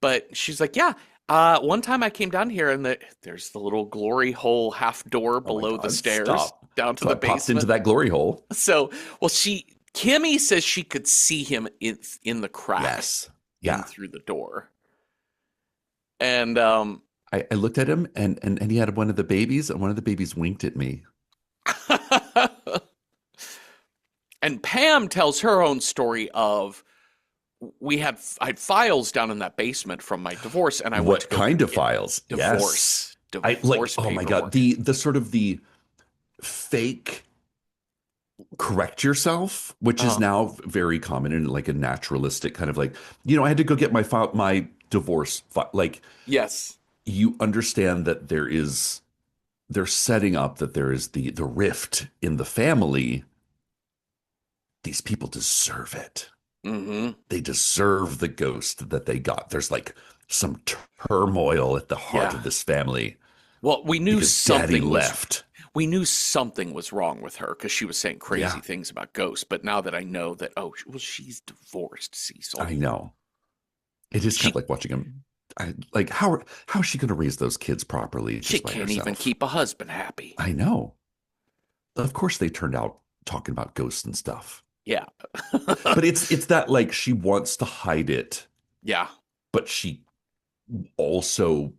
but she's like, yeah. One time I came down here and there's the little glory hole half door Oh my below the God, stairs stop. down to So the I popped into basement. that glory hole. So, well, Kimmy says she could see him in the crack Yes. in Yeah. through the door, and I looked at him and he had one of the babies, and one of the babies winked at me. and Pam tells her own story of I had files down in that basement from my divorce, and I went to What go kind of get files? Yes. I like, divorce oh my God, paperwork. the sort of the fake correct yourself, which is Uh, now very common in like a naturalistic kind of like, I had to go get my divorce file. Like yes, you understand that they're setting up that there is the rift in the family. These people deserve it. mm-hmm, They deserve the ghost that they got. There's like some turmoil at the heart yeah. of this family Well, because daddy left. we knew something was wrong with her because she was saying crazy Yeah, things about ghosts. But now that I know that, oh, well, she's divorced, I Cecil. know. It is kind of She like watching him. Like how is she going to raise those kids properly she just by can't even herself? keep a husband happy. I know. Of course they turned out talking about ghosts and stuff. Yeah, But it's that like she wants to hide it, yeah, but she also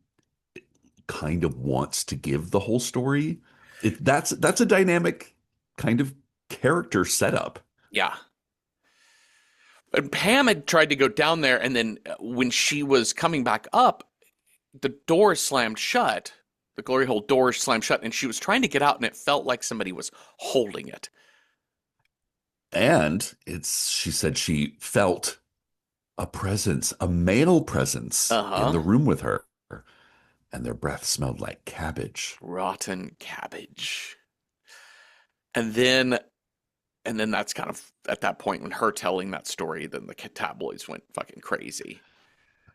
kind of wants to give the whole story. That's a dynamic kind of character setup. yeah. And Pam had tried to go down there, and then when she was coming back up, the door slammed shut. The glory hole door slammed shut, and she was trying to get out, and it felt like somebody was holding it. And she said she felt a presence, a male presence Uh in huh. the room with her, and their breath smelled like cabbage. Rotten cabbage. And then and then that's kind of at that point when her telling that story, then the tabloids went fucking crazy.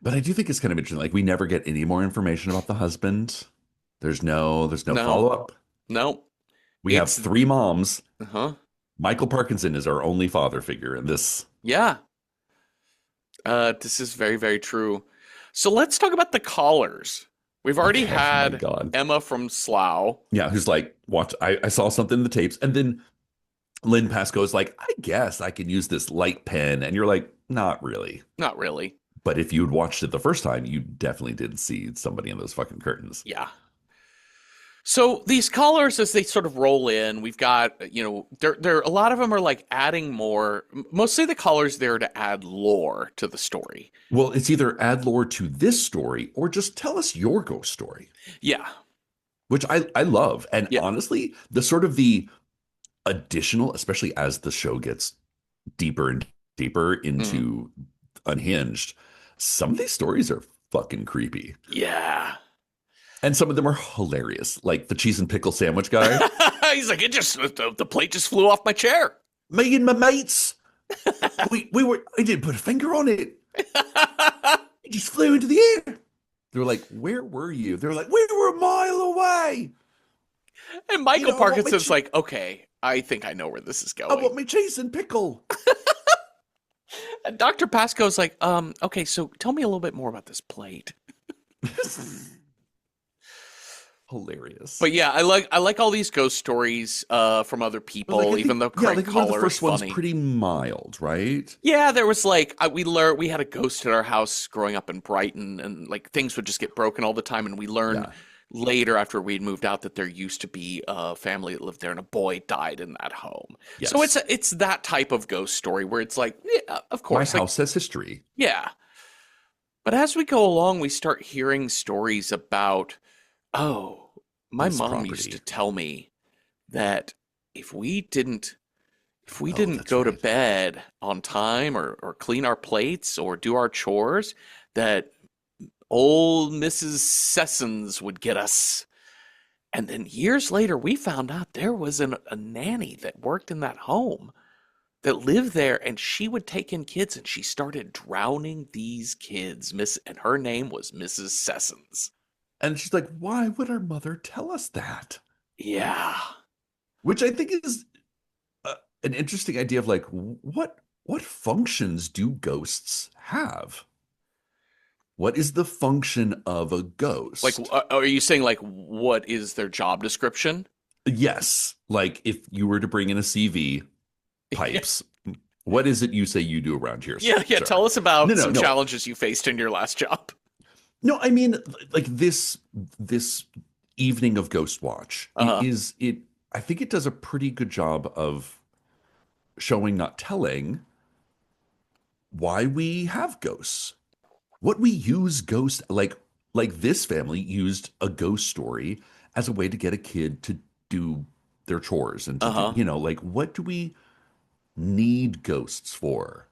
But I do think it's kind of interesting. Like we never get any more information about the husband. There's no No, follow-up. no, We have it's three moms. uh-huh. Michael Parkinson is our only father figure in this. Yeah. This is very, very true. So let's talk about the callers. We've already Okay, oh my had God. Emma from Slough. Yeah, who's like, watch, I saw something in the tapes. And then Lynn Pascoe is like, I guess I can use this light pen. And you're like, not really. Not really. But if you'd watched it the first time, you definitely did see somebody in those fucking curtains. Yeah. So these callers, as they sort of roll in, we've got, there a lot of them are like adding more. Mostly the callers there to add lore to the story. Well, it's either add lore to this story or just tell us your ghost story, Yeah, which I love. And yeah, honestly, the sort of the additional, especially as the show gets deeper and deeper mm, into Unhinged, some of these stories are fucking creepy. yeah. And some of them are hilarious, like the cheese and pickle sandwich guy. He's like, the plate just flew off my chair. Me and my mates, I didn't put a finger on it. It just flew into the air. They were like, where were you? They were like, we were a mile away. And Michael I want Parkinson's like, okay, I think I know where this is I going. want me cheese and pickle. Dr. Pasco's like, okay, so tell me a little bit more about this plate. Hilarious. But yeah, I like all these ghost stories from other But like people, I even think though yeah, Crank like one of the Collar is first ones funny. pretty mild, right? Yeah, there was like we had a ghost at our house growing up in Brighton, and like things would just get broken all the time. And we learned Yeah. later after we'd moved out that there used to be a family that lived there, and a boy died in that home. So Yes. it's that type of ghost story where it's like, yeah, of My course, like house has history. yeah. But as we go along, we start hearing stories about, oh, my This mom used to property. tell me that if we didn't if we Oh, didn't that's go to right. bed on time or clean our plates or do our chores, that old Mrs. Sessons would get us. And then years later, we found out there was a nanny that worked in that home that lived there, and she would take in kids, and she started drowning these kids. And her name was Mrs. Sessons. And she's like, why would our mother tell us that? Yeah. Which I think is an interesting idea of like what functions do ghosts have? What is the function of a Like, ghost? are you saying, like, what is their job description? Yes, like if you were to bring in a CV, Yeah. pipes, what is it you say you do around here, Yeah, yeah. sir? Tell us No, about no, some no. challenges you faced in your last job. No, I mean like this evening of Ghostwatch Uh-huh. is it I think it does a pretty good job of showing, not telling, why we have ghosts. What we use ghosts like this family used a ghost story as a way to get a kid to do their chores and to do, Uh-huh. like what do we need ghosts for?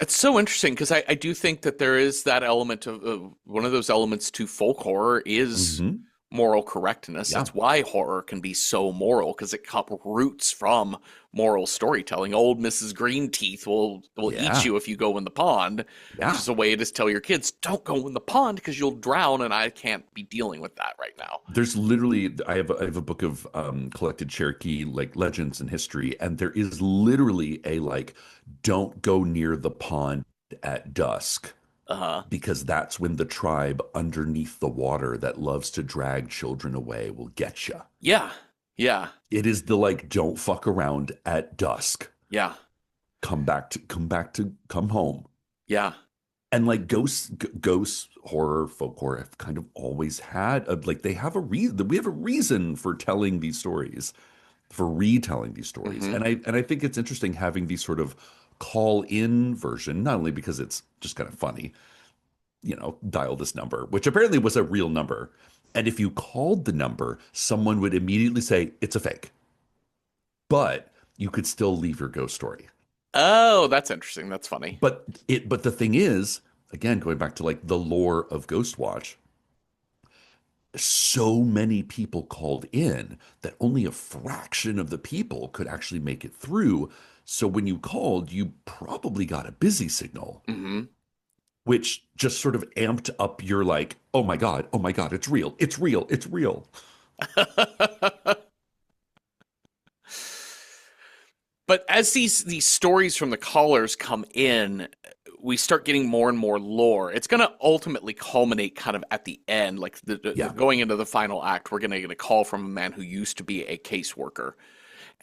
It's so interesting because I do think that there is that element of one of those elements to folk horror is Hmm. moral correctness. Yeah. That's why horror can be so moral because it roots from moral storytelling. Old Mrs. Greenteeth will eat Yeah. you if you go in the pond, which Yeah. is a way to tell your kids don't go in the pond because you'll drown, and I can't be dealing with that right now. There's literally I have a book of collected Cherokee like legends and history, and there is literally a like don't go near the pond at dusk Uh-huh. because that's when the tribe underneath the water that loves to drag children away will get you. Yeah. Yeah. It is the like don't fuck around at dusk. Yeah. Come home. Yeah. And like ghosts horror folk horror have kind of always had like they have a reason, we have a reason for telling these stories, for retelling these stories. Hmm. And I think it's interesting having these sort of call in version, not only because it's just kind of funny, dial this number, which apparently was a real number. And if you called the number, someone would immediately say it's a fake, but you could still leave your ghost story. Oh, that's interesting. That's funny. But the thing is, again, going back to like the lore of Ghostwatch, so many people called in that only a fraction of the people could actually make it through. So when you called, you probably got a busy signal, Hmm. which just sort of amped up your like, oh my God, it's real, it's real, it's real. But as these stories from the callers come in, we start getting more and more lore. It's going to ultimately culminate kind of at the end, like Yeah, going into the final act. We're going to get a call from a man who used to be a caseworker,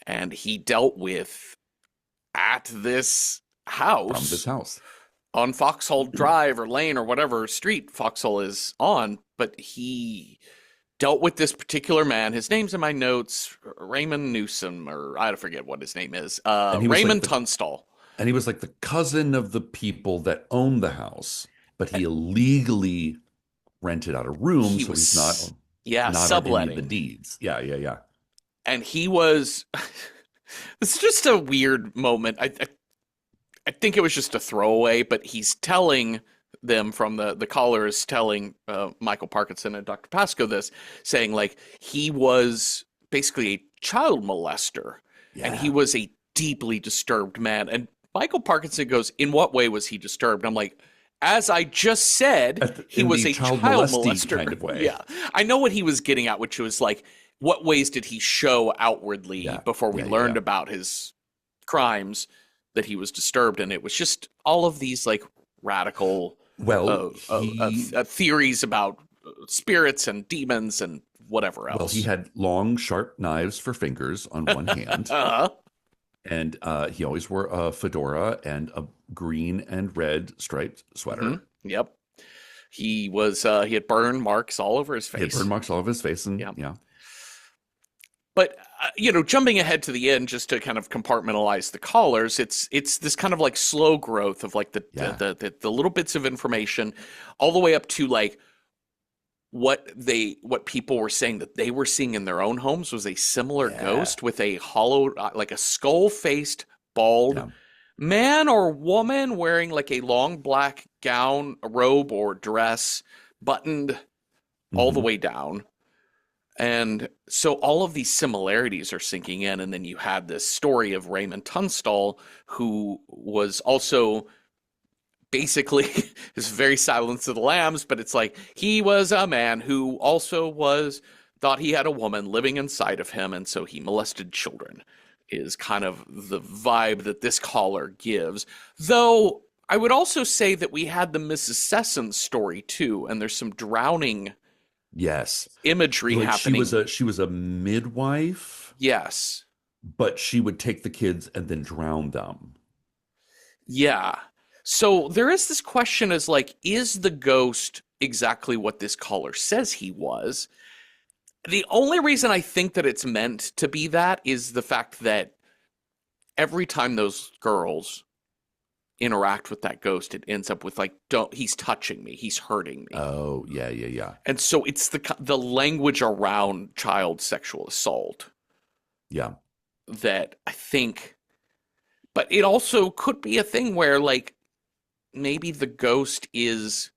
and he dealt with at this from this house house. on Foxhole Drive or Lane or whatever street Foxhole is on, but he dealt with this particular man. His name's in my notes, Raymond Newsom, or I forget what his name is. And he was like Raymond the Tunstall. and he was like the cousin of the people that owned the house, but he illegally rented out a room, He so he's not was, yeah, not on any of the subletting. deeds. Yeah, yeah, yeah. And he was, it's just a weird moment. I think it was just a throwaway, but he's telling them from the caller is telling Michael Parkinson and Dr. Pasco this, saying like he was basically a child molester and he Yeah. was a deeply disturbed man. And Michael Parkinson goes, in what way was he disturbed? I'm like, as I just said, he In was the a child child molesty molester. kind of way. Yeah. I know what he was getting at, which was like, what ways did he show outwardly Yeah, before we yeah, yeah, learned yeah. about his crimes that he was disturbed, and it was just all of these like radical Well, he theories about spirits and demons and whatever well, he else. had long, sharp knives for fingers on one hand, Uh-huh. and he always wore a fedora and a green and red striped Hmm. sweater. Yep. He had burn marks all over his He had burn face. marks all over his face, and Yeah. yeah, But jumping ahead to the end, just to kind of compartmentalize the callers, it's this kind of like slow growth of like yeah, the little bits of information, all the way up to like what people were saying that they were seeing in their own homes was a similar yeah, ghost with a hollow, like a skull faced, bald yeah. man or woman wearing like a long black gown, a robe or dress, buttoned all the Hmm. way down. And so all of these similarities are sinking in. And then you had this story of Raymond Tunstall, who was also basically is very Silence of the Lambs, but it's like he was a man who also thought he had a woman living inside of him, and so he molested children, is kind of the vibe that this caller gives. Though I would also say that we had the Mrs. Sesson story too, and there's some drowning Yes, imagery like happening. she was a midwife, Yes. but she would take the kids and then drown them. Yeah. So there is this question as like, is the ghost exactly what this caller says he was? The only reason I think that it's meant to be that is the fact that every time those girls interact with that ghost, it ends up with like, don't, he's touching me, he's hurting me. Oh, yeah, yeah, yeah, And so it's the language around child sexual assault yeah. that I think, but it also could be a thing where like maybe the ghost is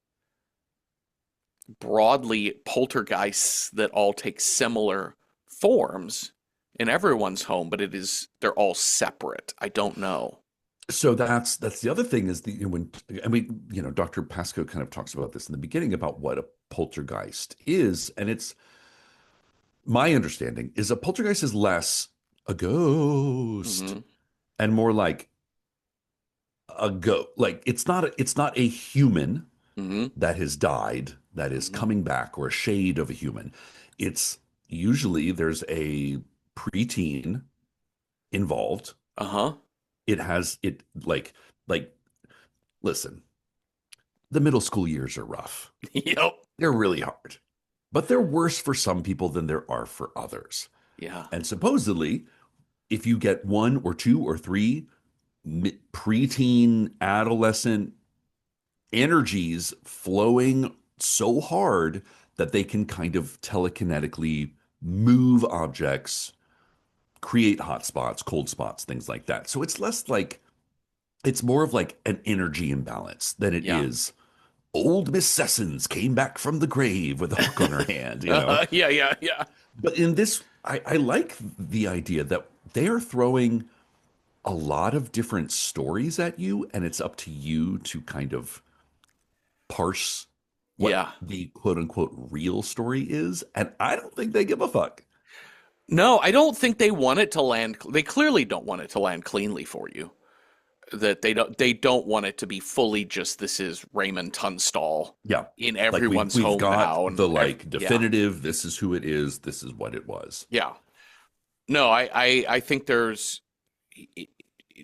broadly poltergeists that all take similar forms in everyone's home, but they're all separate. I don't know. So that's the other thing is when and we Dr. Pascoe kind of talks about this in the beginning about what a poltergeist is, and it's my understanding is a poltergeist is less a ghost Hmm. and more like like it's not a human Hmm. that has died that is Hmm. coming back or a shade of a human. It's usually there's a preteen involved. Uh-huh. It has it like listen, the middle school years are rough. Yep. They're really hard, but they're worse for some people than there are for others. Yeah. And supposedly, if you get one or two or three preteen, adolescent energies flowing so hard that they can kind of telekinetically move objects, create hot spots, cold spots, things like that. So it's less like, it's more of like an energy imbalance than it Yeah. is old Miss Sessons came back from the grave with a hook on her hand, you know? Yeah, yeah, yeah. But in this, I like the idea that they are throwing a lot of different stories at you, and it's up to you to kind of parse what Yeah. the quote unquote real story is. And I don't think they give a fuck. No, I don't think they want it to land. They clearly don't want it to land cleanly for you. That they don't want it to be fully just this is Raymond Tunstall Yeah. in Like everyone's we've home got now, the and like yeah, definitive, this is who it is, this is what it was. yeah. No, I think it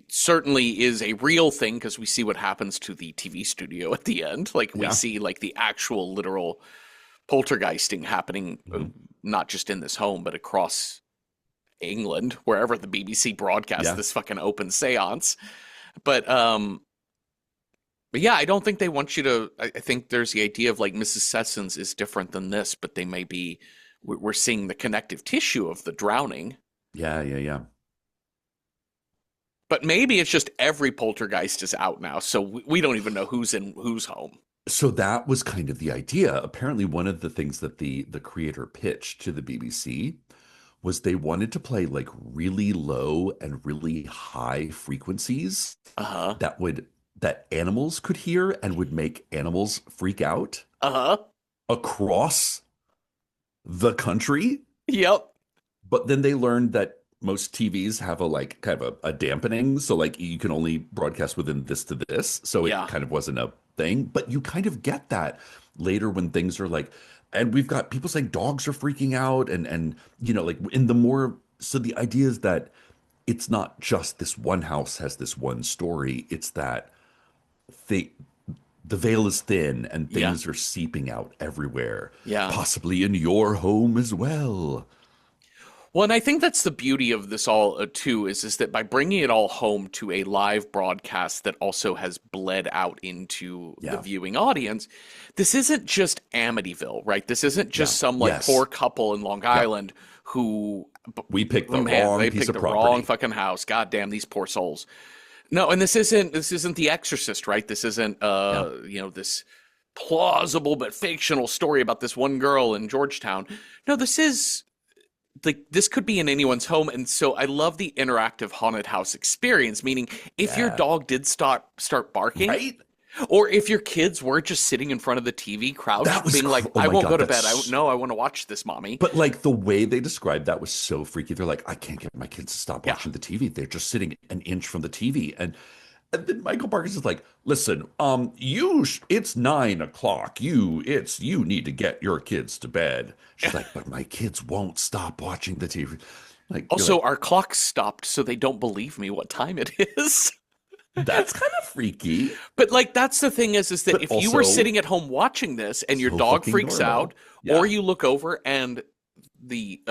certainly is a real thing because we see what happens to the TV studio at the end. Like we Yeah. see like the actual literal poltergeisting happening, Mhm. not just in this home but across England, wherever the BBC broadcasts Yeah. this fucking open séance. But but yeah, I don't think they want you to. I think there's the idea of like Mrs. Sessons is different than this, but they may be. We're seeing the connective tissue of the drowning, Yeah. Yeah. Yeah. but maybe it's just every poltergeist is out now, so we don't even know who's in whose home. So that was kind of the idea. Apparently, one of the things that the creator pitched to the BBC was they wanted to play like really low and really high frequencies Uh huh. that would that animals could hear and would make animals freak out Uh huh. across the country. Yep. But then they learned that most TVs have a like kind of a dampening, so like you can only broadcast within this to this, so it Yeah. kind of wasn't a thing. But you kind of get that later when things are like, and we've got people saying dogs are freaking out, and like in the more, so the idea is that it's not just this one house has this one story. It's that they the veil is thin and Yeah. things are seeping out everywhere, Yeah. possibly in your home as well. Well, and I think that's the beauty of this all too is that by bringing it all home to a live broadcast that also has bled out into the Yeah, viewing audience, this isn't just Amityville, right? This isn't yeah, just some like poor yes, couple in Long yeah. Island who, We picked the man, wrong they piece picked of the wrong property. fucking house. God damn these poor souls. No, and this isn't The Exorcist, right? This isn't Yeah, this plausible but fictional story about this one girl in Georgetown. No, this is like this could be in anyone's home, and so I love the interactive haunted house experience, meaning if your yeah, dog did start barking, right. or if your kids were just sitting in front of the TV That crouched was being like, oh I my won't go God, to bed, that's no, I want to watch this, mommy. but like the way they described that was so freaky. They're like, I can't get my kids to stop Yeah. watching the TV. They're just sitting an inch from the TV. And then Michael Parkin's is like, listen, it's 9 o'clock. You need to get your kids to bed. She's like, but my kids won't stop watching the TV. Like, you're Also, like, our clock stopped so they don't believe me what time it is. that's kind of freaky, But like that's the thing is that but if you were also sitting at home watching this and your so dog fucking freaks out, normal. or Yeah, you look over and the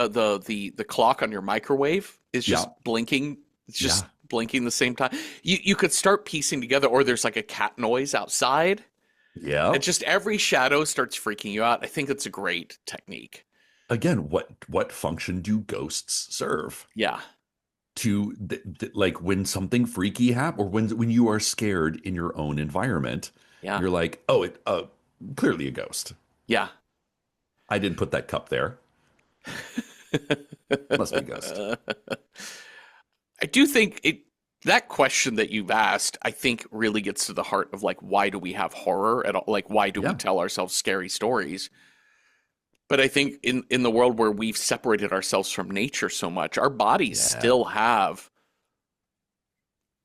clock on your microwave is yeah, just blinking, it's yeah, just blinking the same time. You could start piecing together, or there's like a cat noise outside, yeah. and just every shadow starts freaking you out. I think it's a great technique. Again, what function do ghosts serve? Yeah, To like when something freaky happens, or when you are scared in your own environment, yeah, you're like, oh, it clearly a ghost. yeah. I didn't put that cup there. Must be a ghost. I do think that question that you've asked, I think really gets to the heart of like why do we have horror at all? Like why do we Yeah, tell ourselves scary stories? But I think in the world where we've separated ourselves from nature so much, our bodies yeah, still have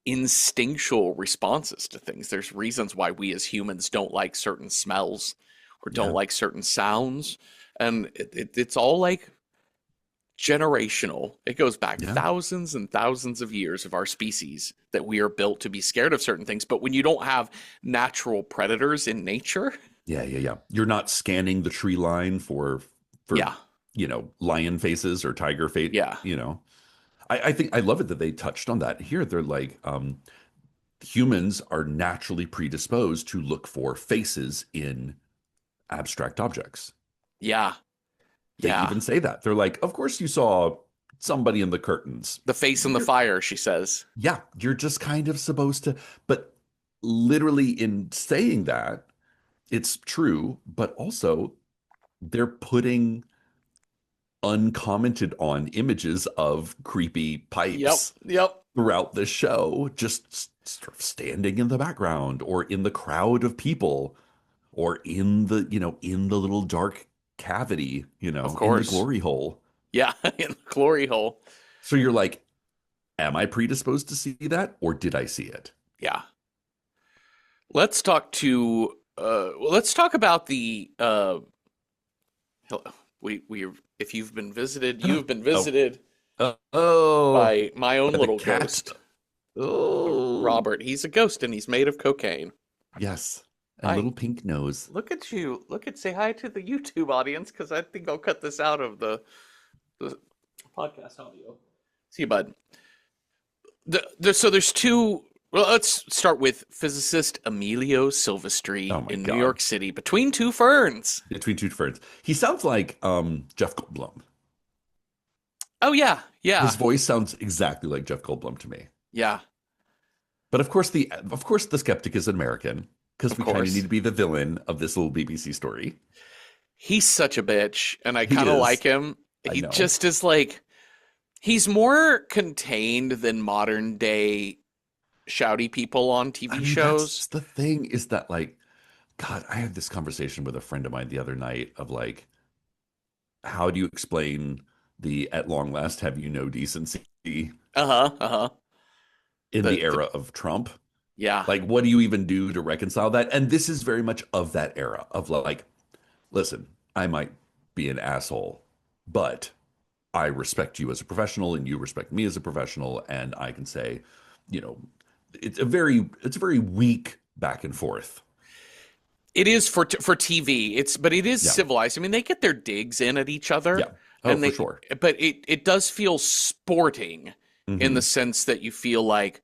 instinctual responses to things. There's reasons why we as humans don't like certain smells or don't yeah, like certain sounds. And it's all like generational. It goes back yeah, thousands and thousands of years of our species that we are built to be scared of certain things. But when you don't have natural predators in nature, yeah. You're not scanning the tree line for yeah, lion faces or tiger face. yeah, I think I love it that they touched on that here. They're like, humans are naturally predisposed to look for faces in abstract objects. yeah, They yeah. even say that. They're like, of course you saw somebody in the curtains. The face in the fire, she says. Yeah, you're just kind of supposed to, but literally in saying that, it's true, but also they're putting uncommented on images of creepy Yep, pipes yep, throughout the show, just sort of standing in the background or in the crowd of people or in the little dark cavity, of in the course. glory hole. Yeah, in the glory hole. So you're like, am I predisposed to see that or did I see it? Yeah. Let's talk about the we if you've been visited, you've been Oh, visited oh, by my own by the little cat. ghost, Oh, Robert. He's a ghost and he's made of cocaine. yes. And Hi. little pink nose. Look at you. Say hi to the YouTube audience because I think I'll cut this out of the podcast audio. See you, bud. So there's two. Well, let's start with physicist Emilio Silvestri Oh my in New God. York City, between two ferns. Between two ferns. He sounds like Jeff Goldblum. Oh yeah, His yeah, voice sounds exactly like Jeff Goldblum to me. yeah. But of course the skeptic is an American because Of we kind of need course, to be the villain of this little BBC story. he's such a bitch, and I He kind of like is. him. I He know. just is like he's more contained than modern day shouty people on I TV mean, that's shows. the thing is that like, God, I had this conversation with a friend of mine the other night of like, how do you explain the at long last have you no decency Uh-huh. Uh-huh. in the The era of Trump. yeah. Like, what do you even do to reconcile that? And this is very much of that era of like, listen, I might be an asshole, but I respect you as a professional and you respect me as a professional. And I can say, you know, it's a very weak back and forth. It is for TV. But it is Yeah. civilized. I mean, they get their digs in at each other, Yeah. Oh, and for sure. but it does feel sporting in the Hmm. sense that you feel like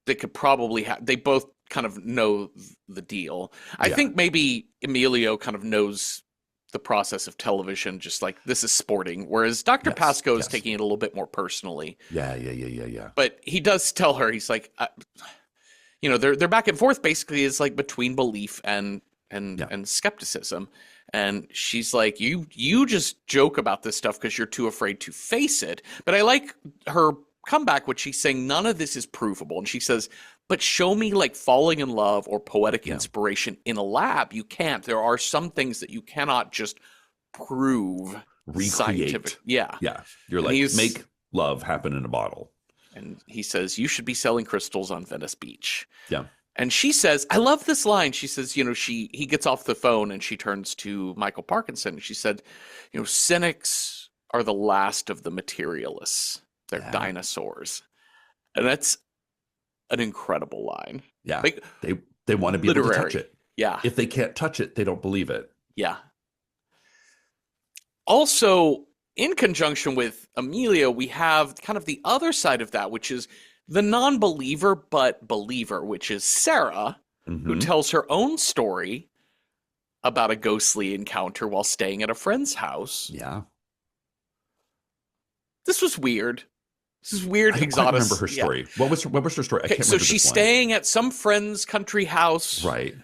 they could probably have. They both kind of know the deal. I Yeah. think maybe Emilio kind of knows the process of television, just like this is sporting, whereas Dr. Yes. Pascoe is Yes. taking it a little bit more personally. Yeah. Yeah. Yeah. Yeah. Yeah. But he does tell her, he's like, their back and forth basically is like between belief Yeah. and skepticism. And she's like, you just joke about this stuff because you're too afraid to face it. But I like her comeback, which she's saying none of this is provable. And she says, but show me like falling in love or poetic Yeah. inspiration in a lab. You can't. There are some things that you cannot just prove scientific. Recreate. Yeah. Yeah. You're And like, make love happen in a bottle. and he says, you should be selling crystals on Venice Beach. Yeah. And she says, I love this line. She says, he gets off the phone and she turns to Michael Parkinson. And she said, cynics are the last of the materialists. They're Yeah. dinosaurs. And that's an incredible line. Yeah. Like, They want to be able to touch literary. it. Yeah. If they can't touch it, they don't believe it. Yeah. Also, in conjunction with Amelia, we have kind of the other side of that, which is the non-believer but believer, which is Sarah, who Hmm. tells her own story about a ghostly encounter while staying at a friend's house. Yeah. This was weird. This is weird. I don't quite remember her story. Yeah. What was her story? I Okay, can't so remember she's this one. staying at some friend's country house. Right.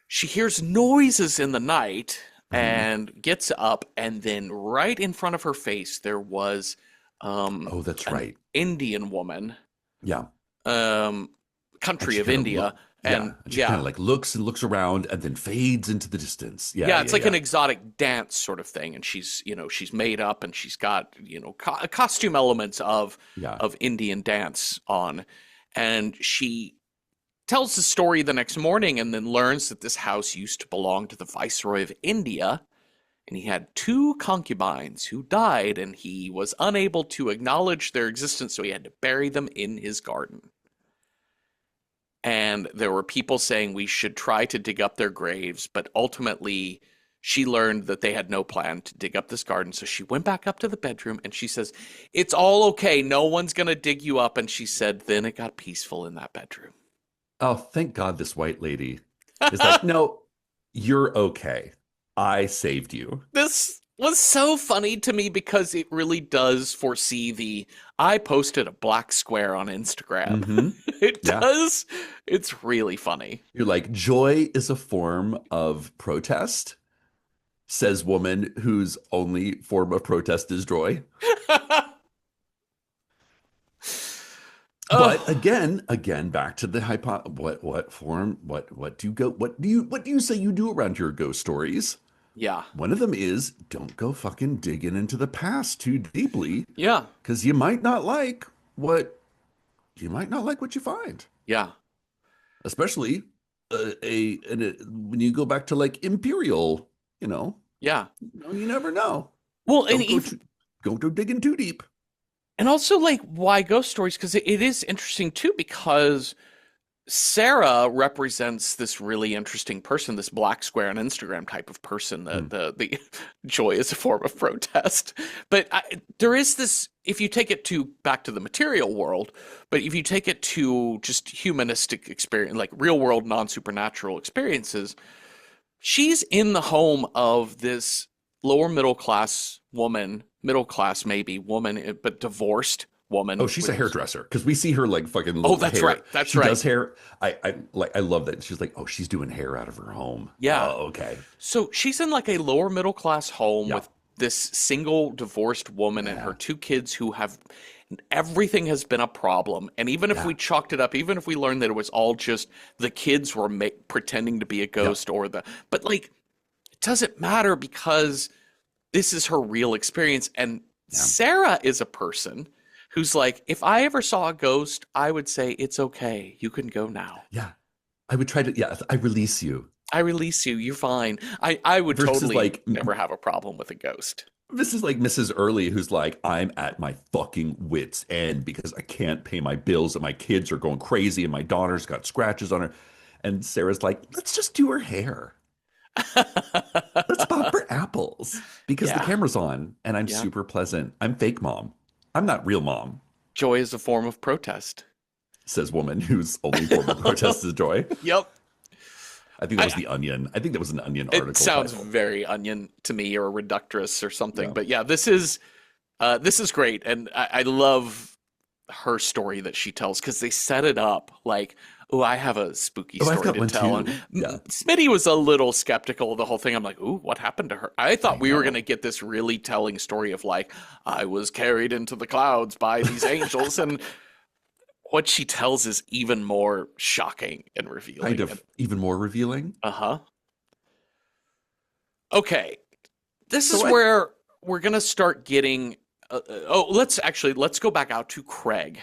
She hears noises in the night Mhm. and gets up, and then right in front of her face there was Oh, that's an right. Indian woman, Yeah. country she of kinda India, And she kind of like looks and looks around and then fades into the distance. Yeah. Yeah, it's like an exotic dance sort of thing, and she's made up, and she's got costume elements of Yeah. Indian dance on, and she tells the story the next morning, and then learns that this house used to belong to the Viceroy of India, and he had two concubines who died, and he was unable to acknowledge their existence, so he had to bury them in his garden. And there were people saying we should try to dig up their graves, but ultimately she learned that they had no plan to dig up this garden. So she went back up to the bedroom and she says, it's all okay. No one's going to dig you up. And she said, then it got peaceful in that bedroom. Oh, thank God this white lady is like, no, you're okay. I saved you. This was so funny to me because it really does foresee I posted a black square on Instagram. Hmm. It Yeah. does. It's really funny. You're like, joy is a form of protest, says woman whose only form of protest is joy. But again, back to the what do you say you do around your ghost stories? Yeah. One of them is don't go fucking digging into the past too deeply, Yeah. because you might not like what you find, Yeah. especially when you go back to like imperial, Yeah. you never know. Well, and Don't go digging too deep. And also, like, why ghost stories? Because it is interesting, too, because Sarah represents this really interesting person, this black square on Instagram type of person. The joy is a form of protest. But there is this, if you take it back to the material world, but if you take it to just humanistic experience, like real world, non-supernatural experiences, she's in the home of this lower middle class woman, middle class maybe woman, but divorced woman. Oh, she's a hairdresser, because we see her like fucking. Oh, that's hair. right. That's she right. does hair. I love that. She's like, oh, she's doing hair out of her home. Yeah. Oh, okay. So she's in like a lower middle class home Yeah. with this single divorced woman and her two kids who have everything has been a problem. And even if we chalked it up, even if we learned that it was all just the kids were pretending to be a ghost but like, it doesn't matter because this is her real experience. And Yeah. Sarah is a person who's like, if I ever saw a ghost, I would say, it's okay. You can go now. Yeah. I would try to, yeah, I release you. I release you. You're fine. I would Versus totally like, never have a problem with a ghost. this is like Mrs. Early, who's like, I'm at my fucking wits' end because I can't pay my bills and my kids are going crazy and my daughter's got scratches on her. And Sarah's like, let's just do her hair. Let's pop her apples because the Yeah. camera's on and I'm Yeah. super pleasant. I'm fake mom. I'm not real mom, Joy is a form of protest. says woman whose only form of protest is joy. Yep. I think that was the Onion. I think that was an Onion It article sounds title. very Onion to me, or Reductress or something. Yeah. But yeah, this is great, and I love her story that she tells because they set it up like, oh, I have a spooky Oh, I've story got to one tell. too. And Yeah. Smitty was a little skeptical of the whole thing. I'm like, ooh, what happened to her? I thought I we were know. gonna get this really telling story of like, I was carried into the clouds by these angels, and what she tells is even more shocking and revealing. Kind of even more revealing. Uh-huh. Okay, this is So where we're gonna start getting. Let's go back out to Craig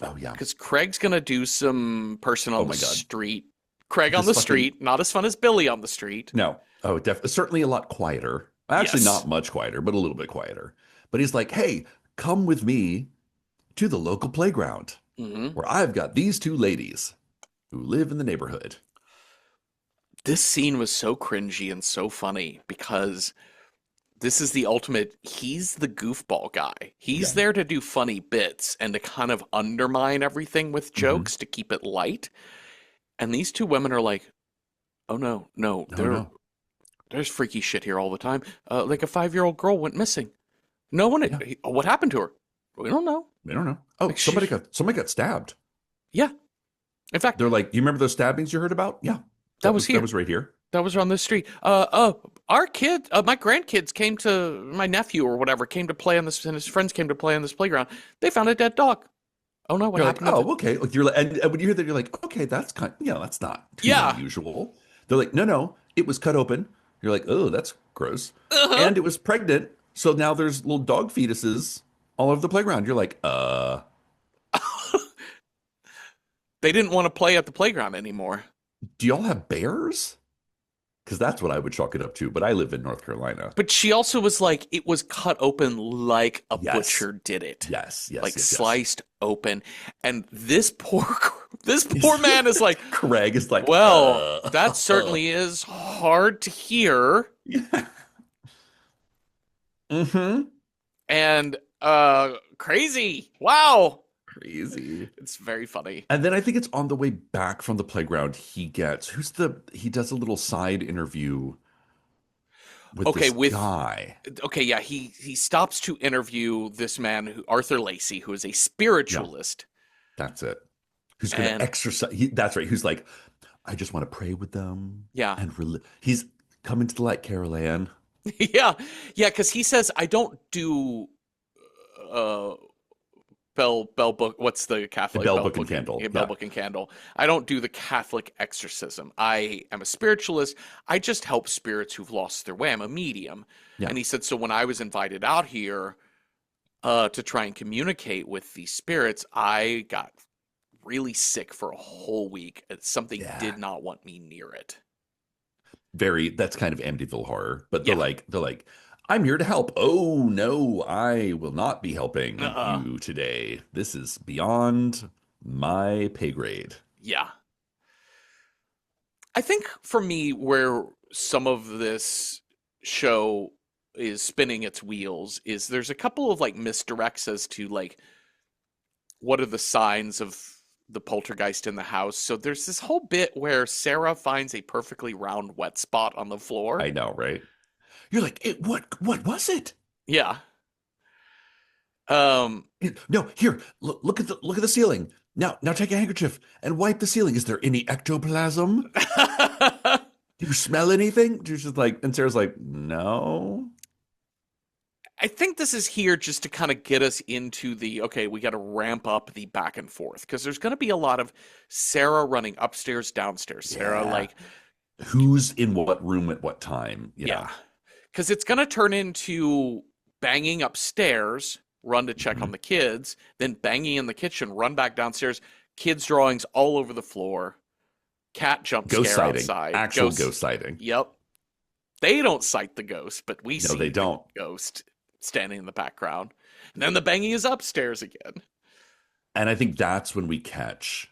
oh yeah. because Craig's gonna do some person Oh on the my God. street. Craig on This the fucking street, not as fun as Billy on the street. no. Oh, definitely certainly a lot quieter. Actually, Yes. not much quieter, but a little bit quieter. But he's like, hey, come with me to the local playground Hmm. where I've got these two ladies who live in the neighborhood. This scene was so cringy and so funny because this is the ultimate. He's the goofball guy. He's Yeah. there to do funny bits and to kind of undermine everything with Mhm. jokes to keep it light. And these two women are like, oh no, no, No, no. there's freaky shit here all the time. Like a 5-year-old girl went missing. No one, Yeah. what happened to her? We don't know. I don't know. Oh, Like somebody got stabbed. yeah. In fact, They're like, you remember those stabbings you heard about? Yeah. that was here. That was right here. That was on the street. Our kid, my grandkids came to my nephew or whatever came to play on this, and his friends came to play on this playground. They found a dead dog. Oh no, what You're like, happened to oh, okay. Like you're like, and when you hear that, you're like, okay, that's that's not too Yeah. unusual. They're like, no, no, it was cut open. You're like, oh, that's gross. Uh-huh. And it was pregnant. So now there's little dog fetuses all over the playground. You're like, They didn't want to play at the playground anymore. do y'all have bears? Because that's what I would chalk it up to. But I live in North Carolina. But she also was like, it was cut open like a Yes. butcher did it. Yes, yes, Like yes, yes. sliced open. And this poor man is like, Craig is like, well, that certainly is hard to hear. Yeah. Mm-hmm. And crazy. Wow. Crazy. It's very funny. And then I think it's on the way back from the playground. He does a little side interview with Okay, this guy. Okay, yeah, he stops to interview this man Arthur Lacey, who is a spiritualist. That's it. Who's going And to exercise? That's right. Who's like, I just want to pray with them. yeah. And he's coming to the light, Carol Ann. Yeah. Yeah, because he says I don't do bell book. What's the Catholic Bell book and candle. Yeah, bell Yeah. book and candle. I don't do the Catholic exorcism. I am a spiritualist. I just help spirits who've lost their way. I'm a medium. Yeah. And he said, so when I was invited out here to try and communicate with these spirits, I got really sick for a whole week. Something Yeah. did not want me near it. That's kind of Amityville horror. But Yeah. they're like, I'm here to help. Oh no, I will not be helping Uh-uh. you today. This is beyond my pay grade. Yeah. I think for me, where some of this show is spinning its wheels is there's a couple of like misdirects as to like what are the signs of the poltergeist in the house. So there's this whole bit where Sarah finds a perfectly round wet spot on the floor. I know, right? You're like, what was it? Yeah. No, here, look at the ceiling. Now take a handkerchief and wipe the ceiling. Is there any ectoplasm? Do you smell anything? She's just like, and Sarah's like, no. I think this is here just to kind of get us into okay, we got to ramp up the back and forth because there's going to be a lot of Sarah running upstairs, downstairs. Sarah, Yeah. like, Who's in what room at what time? yeah. because it's going to turn into banging upstairs, run to check on Mhm. the kids, then banging in the kitchen, run back downstairs, kids' drawings all over the floor, cat jump Ghost scare sighting, outside, actual ghosts. ghost sighting. Yep. They don't sight the ghost, but we No, they see the don't. ghost standing in the background. And then the banging is upstairs again. And I think that's when we catch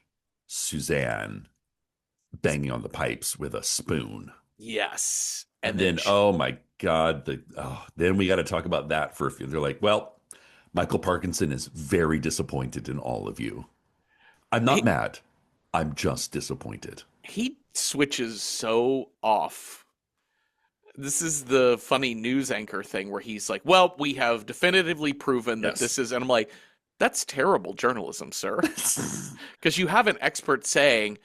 Suzanne banging on the pipes with a spoon. Yes. And And then then, oh my God, then we got to talk about that for a few. They're like, well, Michael Parkinson is very disappointed in all of you. I'm not he, mad. I'm just disappointed. he switches so off. This is the funny news anchor thing where he's like, well, we have definitively proven that Yes. this is, and I'm like, that's terrible journalism, sir. Because you have an expert saying,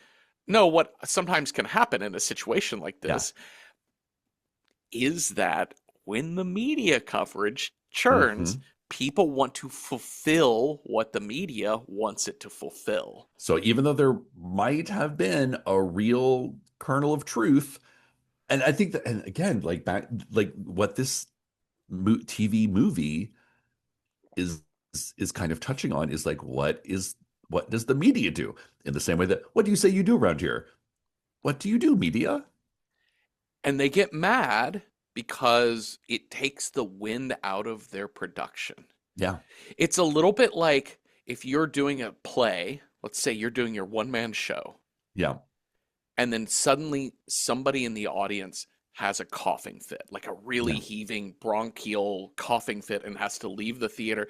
no, what sometimes can happen in a situation like Yeah. this is that when the media coverage churns, Hmm. people want to fulfill what the media wants it to fulfill. So even though there might have been a real kernel of truth, and I think that, and again, like back, like what this TV movie is is kind of touching on is like what does the media do in the same way that what do you say you do around here? What do you do, media? And they get mad because it takes the wind out of their production. Yeah, It's a little bit like if you're doing a play, let's say you're doing your one man show, yeah, and then suddenly somebody in the audience has a coughing fit, like a really yeah, heaving bronchial coughing fit and has to leave the theater.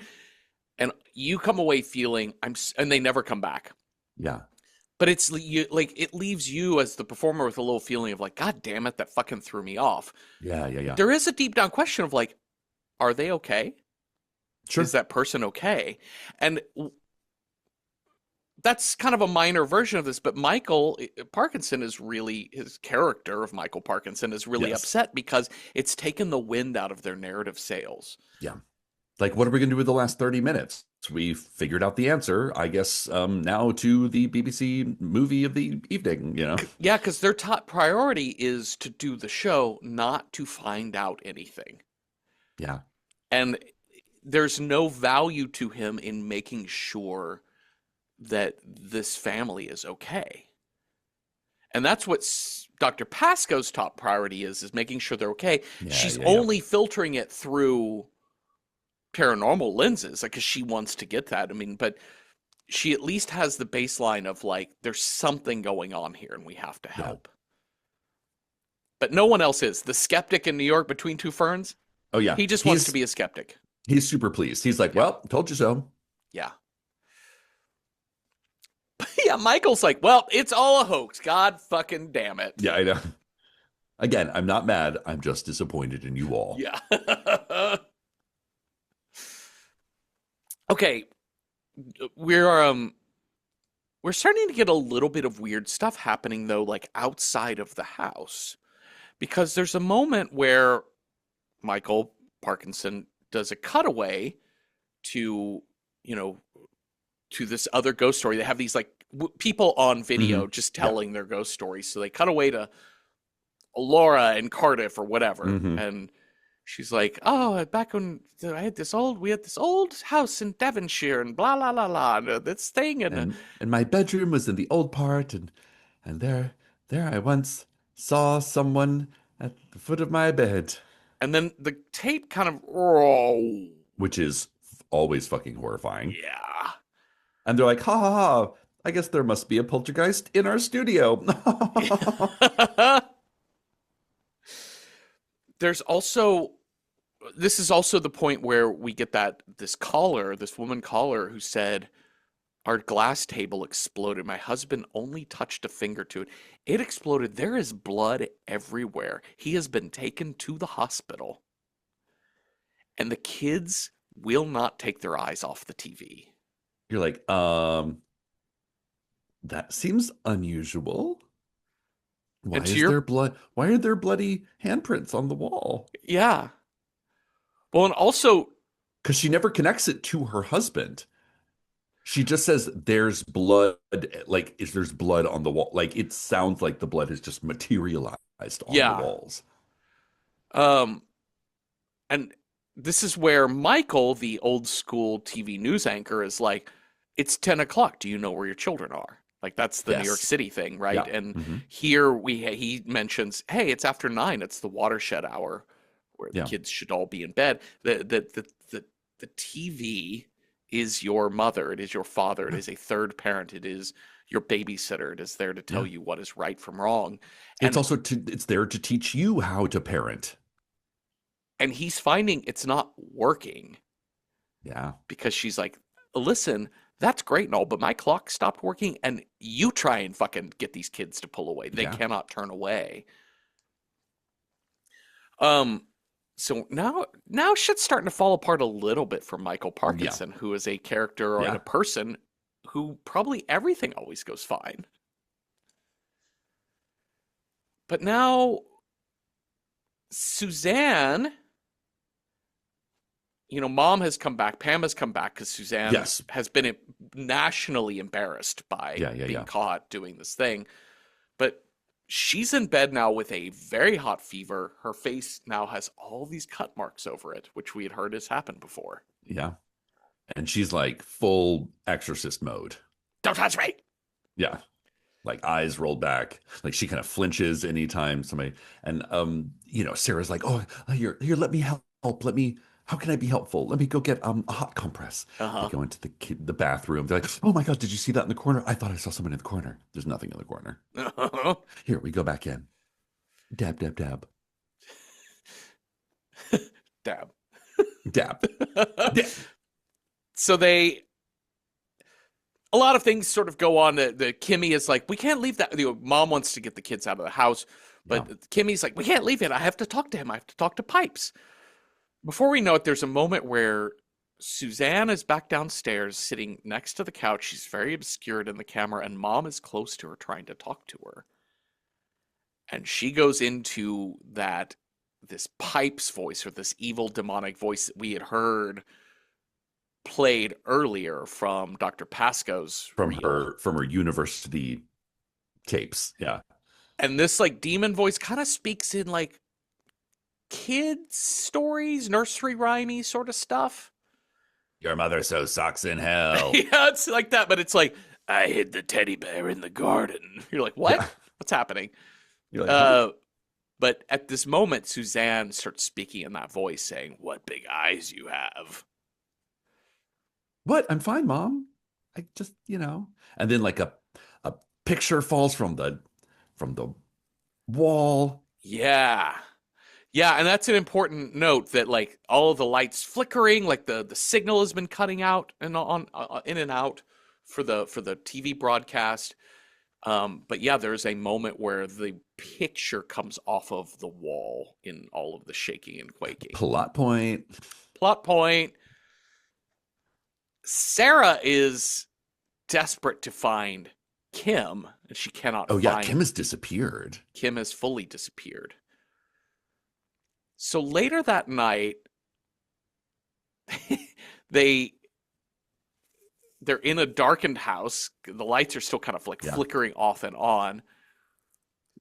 And you come away feeling and they never come back. yeah, But it's like it leaves you as the performer with a little feeling of like, God damn it, that fucking threw me off. yeah, yeah, yeah. There is a deep down question of like, are they okay? Is Sure. that person okay? And that's kind of a minor version of this, but Michael Parkinson is really, his character of Michael Parkinson is really Yes. upset because it's taken the wind out of their narrative sails. Yeah. Like, what are we going to do with the last 30 minutes? We figured out the answer, I guess, now to the BBC movie of the evening, you know? Yeah, because their top priority is to do the show, not to find out anything. Yeah. And there's no value to him in making sure that this family is okay. And that's what Dr. Pascoe's top priority is making sure they're okay. Yeah, She's yeah, yeah. only filtering it through paranormal lenses because she wants to get that. I mean, but she at least has the baseline of like, there's something going on here and we have to Yeah. help. But no one else is. The skeptic in New York between two ferns, Oh, yeah. he just wants to be a skeptic. He's super pleased. He's like, Yeah. well, told you so. Yeah. Yeah, Michael's like, well, it's all a hoax. God fucking damn it. Yeah, I know. Again, I'm not mad. I'm just disappointed in you all. Yeah. Okay, we're we're starting to get a little bit of weird stuff happening though, like outside of the house. Because there's a moment where Michael Parkinson does a cutaway to, you know, to this other ghost story. They have these like people on video Mhm. just Yeah. telling their ghost stories. So they cut away to Laura in Cardiff or whatever, Mhm. and she's like, "Oh, back when we had this old house in Devonshire, and blah blah blah blah, and this thing, And my bedroom was in the old part, and there I once saw someone at the foot of my bed, and then the tape kind of, oh, which is always fucking horrifying. yeah." And they're like, ha ha ha, I guess there must be a poltergeist in our studio. There's also this is also the point where we get this woman caller who said, our glass table exploded. My husband only touched a finger to it. It exploded. There is blood everywhere. He has been taken to the hospital. And the kids will not take their eyes off the TV. You're like, that seems unusual. Why And to is your, there blood? Why are there bloody handprints on the wall? yeah. Well, and also, Because she never connects it to her husband. She just says there's blood, like is there's blood on the wall. Like it sounds like the blood has just materialized on the yeah. walls. Um, And this is where Michael, the old school TV news anchor, is like, it's 10 o'clock. Do you know where your children are? Like, that's the New York Yes. City thing, right? Yeah. And Hmm. here he mentions, hey, it's after 9. It's the watershed hour where the Yeah. kids should all be in bed. The TV is your mother. It is your father. It Yeah. is a third parent. It is your babysitter. It is there to tell Yeah. you what is right from wrong. It's And also it's there to teach you how to parent. he's finding it's not working Yeah. because she's like, listen, that's great and all, but my clock stopped working and you try and fucking get these kids to pull away. They Yeah. cannot turn away. Um, so now shit's starting to fall apart a little bit for Michael Yeah. Parkinson, who is a character and Yeah. a person who probably everything always goes fine. But now Suzanne, mom has come back, Pam has come back because Suzanne Yes. has been nationally embarrassed by Yeah. Yeah. being Yeah. caught doing this thing. But she's in bed now with a very hot fever. Her face now has all these cut marks over it, which we had heard has happened before. Yeah. And she's like full exorcist mode. Don't touch me! Yeah. Like eyes rolled back. Like she kind of flinches anytime somebody and Sarah's like, "Oh, here, let me help. How can I be helpful? Let me go get a hot compress." They Uh-huh. go into the bathroom. They're like, "Oh my God, did you see that in the corner? I thought I saw someone in the corner. There's nothing in the corner." Here, we go back in. Dab, dab, dab. Dab. Dab. Dab. So a lot of things sort of go on. The Kimmy is like, we can't leave that. Mom wants to get the kids out of the house, Yeah. but Kimmy's like, we can't leave it. I have to talk to him. I have to talk to Pipes. Before we know it, there's a moment where Suzanne is back downstairs sitting next to the couch. She's very obscured in the camera, and Mom is close to her trying to talk to her. And she goes into this Pipes voice, or this evil demonic voice that we had heard played earlier from Dr. Pasco's reel. From her university tapes. Yeah. And this like demon voice kind of speaks in like kids stories, nursery rhymey sort of stuff. Your mother sews socks in hell. Yeah, it's like that, but it's like, I hid the teddy bear in the garden. You're like, what? Yeah. What's happening? You're like, But at this moment, Suzanne starts speaking in that voice, saying, "What big eyes you have." "What? I'm fine, Mom. I just, And then like a picture falls from the wall. Yeah. Yeah, and that's an important note that like all of the lights flickering, like the signal has been cutting out and on in and out for the TV broadcast. But yeah, there's a moment where the picture comes off of the wall in all of the shaking and quaking. Plot point. Plot point. Sarah is desperate to find Kim, and she cannot Oh yeah, find Kim has disappeared. Kim has fully disappeared. So later that night, they're in a darkened house. The lights are still kind of like flickering off and on.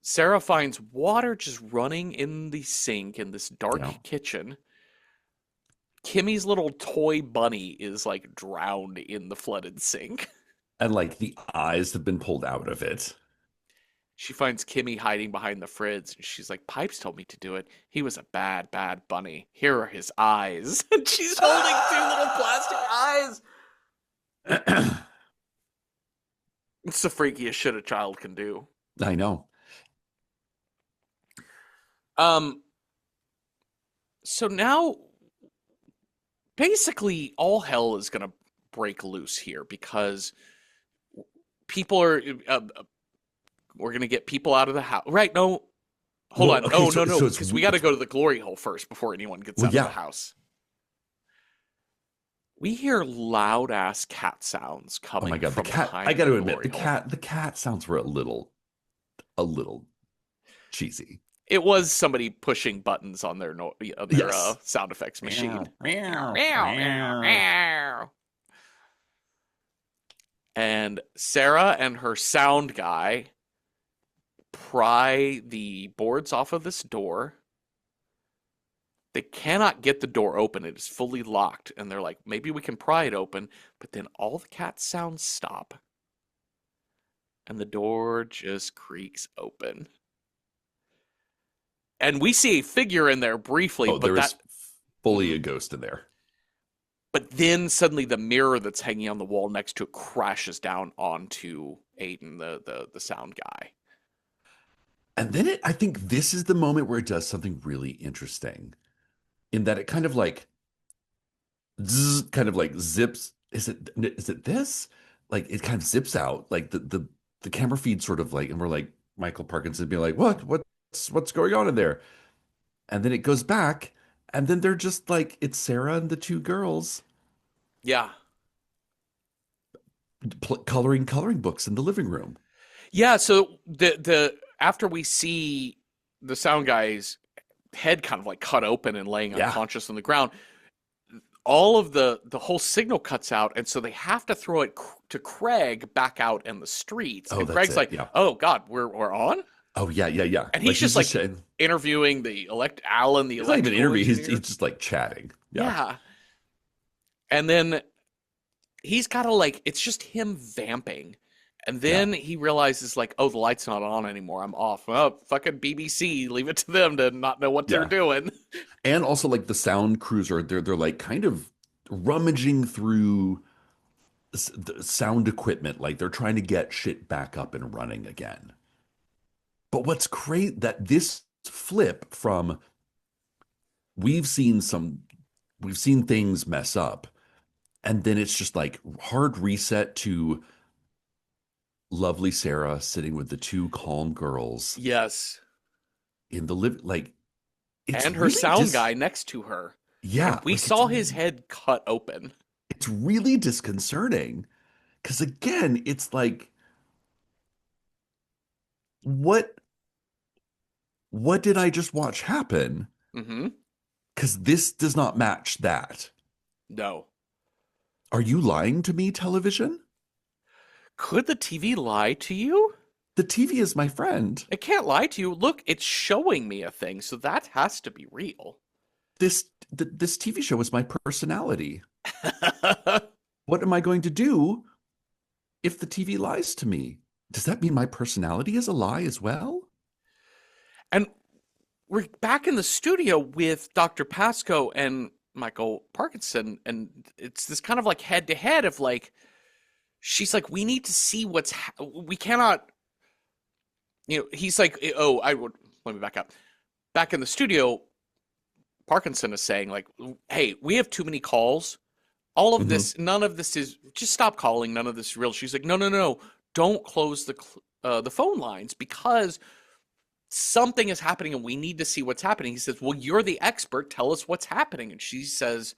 Sarah finds water just running in the sink in this dark kitchen. Kimmy's little toy bunny is like drowned in the flooded sink. And like the eyes have been pulled out of it. She finds Kimmy hiding behind the fridge, and she's like, Pipes told me to do it. He was a bad, bad bunny. Here are his eyes. And she's holding two little plastic eyes. It's the freakiest shit a child can do. I know. So now, basically, all hell is going to break loose here because people are... we're going to get people out of the house. Right, no. Hold on. Okay, no. Because we got to go to the glory hole first before anyone gets out of the house. We hear loud ass cat sounds coming. Oh my God, from the cat! behind I got to the admit, glory hole. the cat sounds were a little cheesy. It was somebody pushing buttons on their sound effects machine. And Sarah and her sound guy pry the boards off of this door. They cannot get the door open. It is fully locked. And they're like, maybe we can pry it open. But then all the cat sounds stop. And the door just creaks open. And we see a figure in there briefly, Oh, but there is that. fully a Mhm. ghost in there. But then suddenly the mirror that's hanging on the wall next to it crashes down onto Aiden, the sound guy. And then I think this is the moment where it does something really interesting in that it kind of like kind of like zips. Is it this? Like it kind of zips out. Like the camera feed sort of like, and we're like Michael Parkinson being like, what's going on in there? And then it goes back, and then they're just like it's Sarah and the two girls Yeah. coloring books in the living room. Yeah, so the after we see the sound guy's head kind of like cut open and laying Yeah. unconscious on the ground, all of the whole signal cuts out, and so they have to throw it to Craig back out in the streets. Oh, And that's Craig's it. like, Yeah. "Oh God, we're on," Oh, yeah, yeah, yeah. and Like he's he's just just like saying, interviewing Alan, the he's not even electrical interviewing. He's engineer. just like chatting. Yeah. Yeah, and then he's got to like it's just him vamping. And Yeah. then he realizes, like, oh, the light's not on anymore. I'm off. Oh, fucking BBC. Leave it to them to not know what they're Yeah. doing. And also like the sound cruiser, they're like kind of rummaging through the sound equipment, like they're trying to get shit back up and running again. But what's great that this flip from we've seen some we've seen things mess up, and then it's just like hard reset to lovely Sarah sitting with the two calm girls Yes. in the live like it's And her really sound guy next to her. And yeah, we like it's saw his head cut open. really disconcerting because again, it's like what what did I just watch happen? Mm-hmm. Because this does not match that. No. Are you lying to me, television? Could the TV lie to you? The TV is my friend. It can't lie to you. Look, it's showing me a thing, so that has to be real. This TV show is my personality. What am I going to do if the TV lies to me? Does that mean my personality is a lie as well? And we're back in the studio with Dr. Pascoe and Michael Parkinson, and it's this kind of like head to head of like, she's like, we need to see we cannot, he's like, oh, let me back up. Back in the studio, Parkinson is saying like, hey, we have too many calls. All of Hmm. this, none of this is, just stop calling. None of this is real. She's like, no, no, no, don't close the phone lines because something is happening and we need to see what's happening. He says, well, you're the expert. Tell us what's happening. And she says,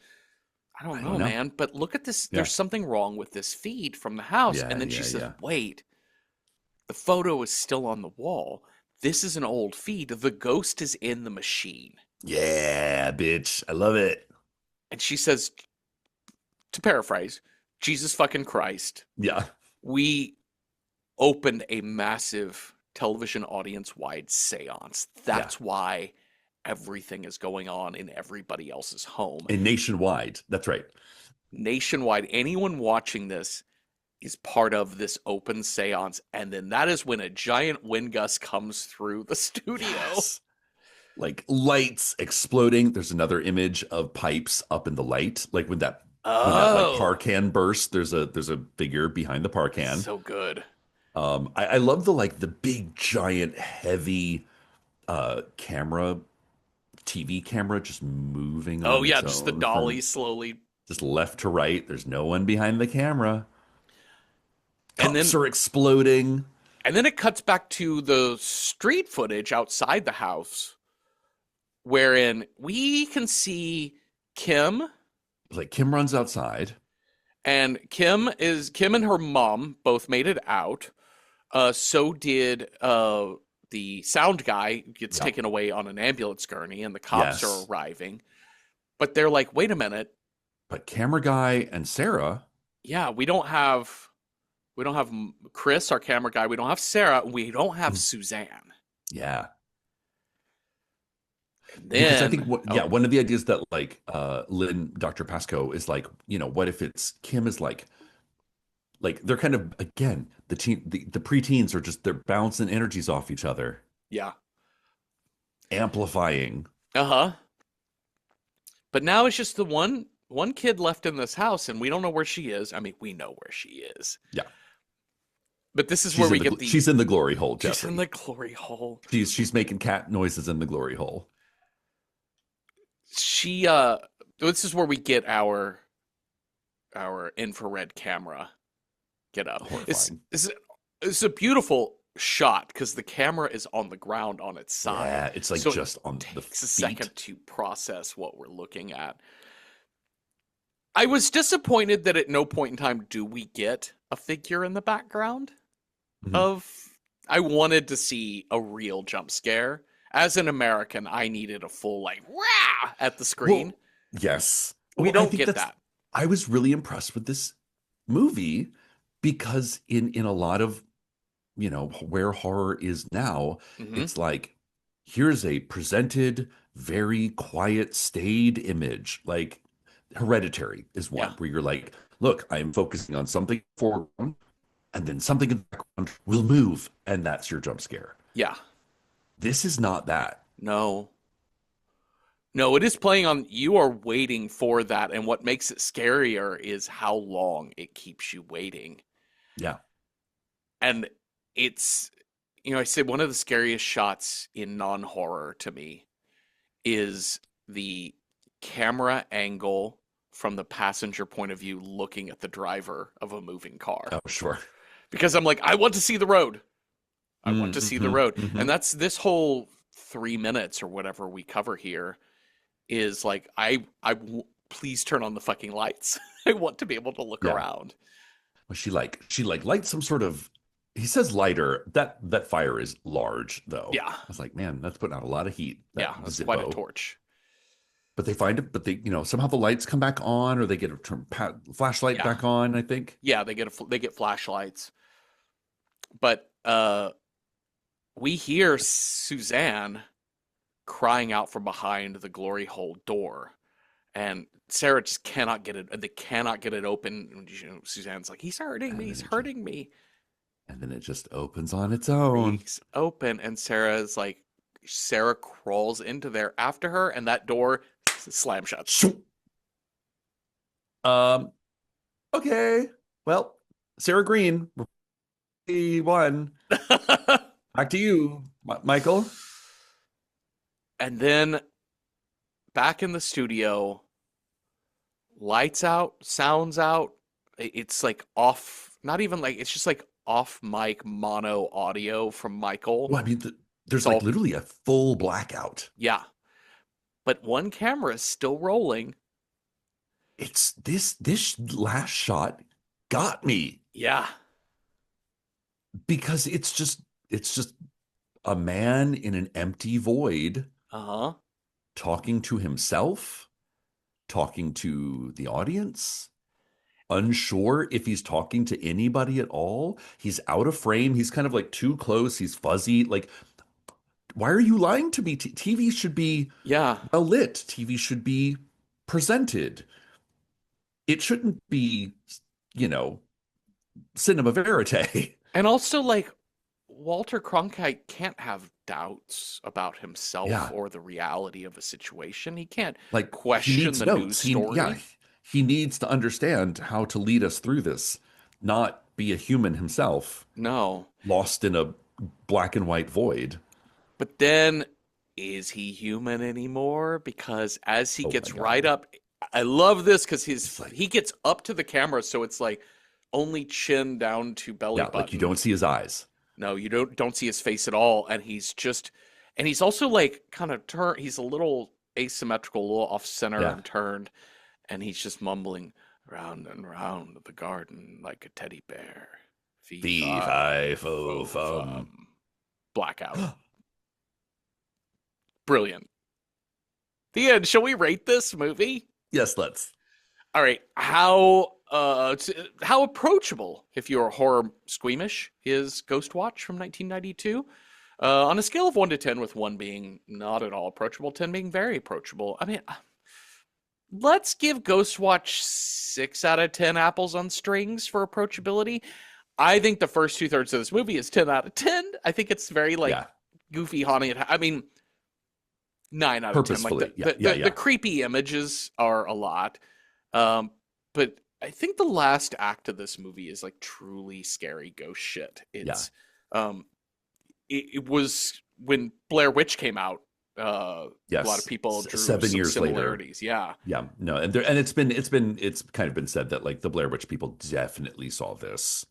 I don't I know, don't know. man, but look at this. Yeah. There's something wrong with this feed from the house. Yeah, And then she yeah, says, yeah. wait, the photo is still on the wall. This is an old feed. The ghost is in the machine. Yeah, bitch. I love it. And she says, to paraphrase, Jesus fucking Christ, Yeah. we opened a massive television audience wide seance. Yeah. That's why everything is going on in everybody else's home. And nationwide. That's right. Nationwide, anyone watching this is part of this open seance. And then that is when a giant wind gust comes through the studio. Yes. Like lights exploding. There's another image of pipes up in the light. Like when that like par Oh, can bursts, there's a figure behind the par can. so good. I love the big giant heavy camera TV camera just moving Oh, on yeah, its just the own dolly from slowly. just left to right. There's no one behind the camera. And Cups then are exploding. and then it cuts back to the street footage outside the house wherein we can see Kim. Like Kim runs outside. And Kim and her mom both made it out. So did the sound guy gets Yeah. taken away on an ambulance gurney, and the cops are Yes. arriving. But they're like, wait a minute, But camera guy and Sarah, yeah, we don't have Chris, our camera guy. We don't have Sarah. We don't have Suzanne. yeah. And Because I think then, yeah, oh, one of the ideas that like Lynn, Dr. Pascoe is like, what if it's Kim is like they're kind of again the preteens are just they're bouncing energies off each other, yeah. amplifying. Uh-huh. But now it's just the one kid left in this house, and we don't know where she is. I mean, we know where she is. Yeah, But this is where we get the she's in the glory hole, she's in the Jeffrey. glory hole. She's making cat noises in the glory hole. She this is where we get our infrared camera get up. Horrifying. It's a beautiful shot because the camera is on the ground on its side. Yeah, it's like So it just on the takes a feet. second to process what we're looking at. I was disappointed that at no point in time do we get a figure in the background Mhm. of I wanted to see a real jump scare. As an American, I needed a full like rah at the screen. Well, yes. We Well, I don't think get that's that. I was really impressed with this movie because in a lot of, where horror is now, Hmm. it's like here's a presented, very quiet, staid image. Like Hereditary is Yeah. one where you're like, look, I'm focusing on something foreground, and then something in the background will move, and that's your jump scare. Yeah. This is not that. No. No, it is playing on you are waiting for that, and what makes it scarier is how long it keeps you waiting. Yeah. And it's I said one of the scariest shots in non-horror to me is the camera angle from the passenger point of view looking at the driver of a moving car. Oh, sure. Because I'm like, I want to see the road. I want to see the Mm-hmm. road. And Mm-hmm. that's this whole 3 minutes or whatever we cover here is like please turn on the fucking lights. I want to be able to look Yeah. around. Well, she like lights some sort of he says lighter. That fire is large though. Yeah. I was like, man, that's putting out a lot of heat, Yeah, that that's quite a Zippo. torch. But they find it, but they, somehow the lights come back on or they get a flashlight Yeah. back on, I think. Yeah, they get flashlights. But we hear Suzanne crying out from behind the glory hole door, and Sarah just cannot get it. They cannot get it open. Suzanne's like, "He's hurting me. And then He's it just hurting me." opens on its own. Creaks open, and Sarah crawls into there after her, and that door slam shuts. Shoo. Um, okay. Well, Sarah Green, we won. Back to you, Michael. And then back in the studio, lights out, sounds out. It's like off, not even like, it's just like off mic mono audio from Michael. Well, I mean, It's there's like all, literally a full blackout. yeah. But one camera is still rolling. It's this last shot got me Yeah. because it's just a man in an empty void Uh huh. talking to himself, talking to the audience, unsure if he's talking to anybody at all. He's out of frame. He's kind of like too close. He's fuzzy. Like, why are you lying to me? TV should be Yeah. well lit. TV should be presented. It shouldn't be, you know, cinema verite. And also, like, Walter Cronkite can't have doubts about himself Yeah. or the reality of a situation. He can't Like he question needs the news notes. story. He needs to understand how to lead us through this, not be a human himself, No. lost in a black and white void. But then, is he human anymore? Because as he Oh my gets right God. up, I love this because It's like, he gets up to the camera, so it's like only chin down to belly yeah, like you button. don't see his eyes. No, you don't see his face at all, and he's also like kind of turned. He's a little asymmetrical, a little off center Yeah. and turned, and he's just mumbling round and round the garden like a teddy bear. Fee Fee fi fi fo fo fum. fum. Blackout. Brilliant. The end. Shall we rate this movie? Yes, let's. All right. How approachable, if you're horror squeamish, is Ghostwatch from 1992? On a scale of 1 to 10, with 1 being not at all approachable, 10 being very approachable. I mean, let's give Ghostwatch 6 out of 10 apples on strings for approachability. I think the first 2/3 of this movie is 10 out of 10. I think it's very like Yeah, goofy, haunted. I mean, 9 out of 10. Like purposefully. Yeah, yeah, the yeah, creepy images are a lot. Um, but I think the last act of this movie is like truly scary ghost shit. yeah. Um, it was when Blair Witch came out. A lot of Yes. people drew 7 years some later. similarities. Yeah. Yeah, no, and it's kind of been said that like the Blair Witch people definitely saw this.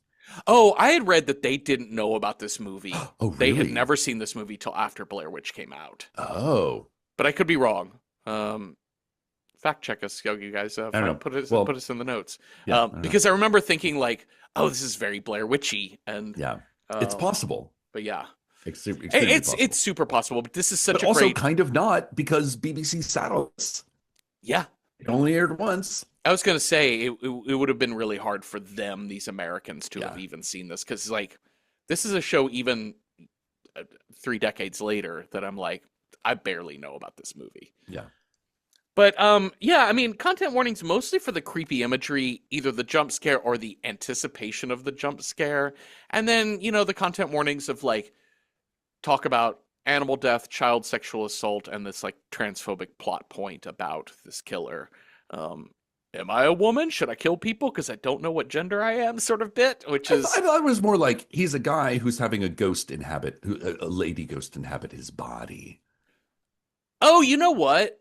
Oh, I had read that they didn't know about this movie. Oh, They had really? never seen this movie till after Blair Witch came out. Oh, But I could be wrong. Fact check us, you guys. I don't know. Put Well, us in the notes. yeah, I don't know. Because I remember thinking like, oh, this is very Blair Witchy, and Yeah, it's um, possible. but yeah, Extremely possible. it's super possible. But this is But such a also great, kind of not because BBC sat on this. yeah. It only aired once. I was gonna say it would have been really hard for them, these Americans, to Yeah. have even seen this, because like this is a show even 3 decades later that I'm like, I barely know about this movie. Yeah. But yeah, I mean, content warnings mostly for the creepy imagery, either the jump scare or the anticipation of the jump scare. And then, the content warnings of like talk about animal death, child sexual assault, and this like transphobic plot point about this killer. Am I a woman? Should I kill people because I don't know what gender I am? Sort of bit, which is I thought it was more like he's a guy who's having a ghost inhabit, a lady ghost inhabit his body. oh, you know what?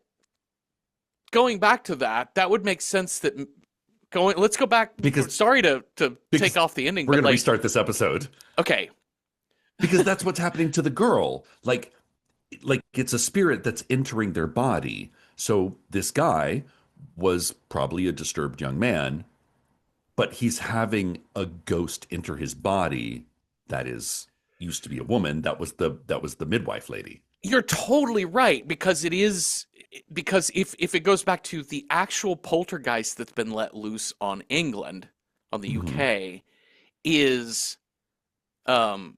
Going back to that, that would make sense. That going, let's go back. Because Sorry to because take off the ending, we're but gonna like, restart this episode okay, because that's what's happening to the girl. Like it's a spirit that's entering their body. So this guy was probably a disturbed young man, but he's having a ghost enter his body that is used to be a woman. That was the midwife lady. you're totally right, because it is, because if it goes back to the actual poltergeist that's been let loose on England, on the Mhm. UK, is um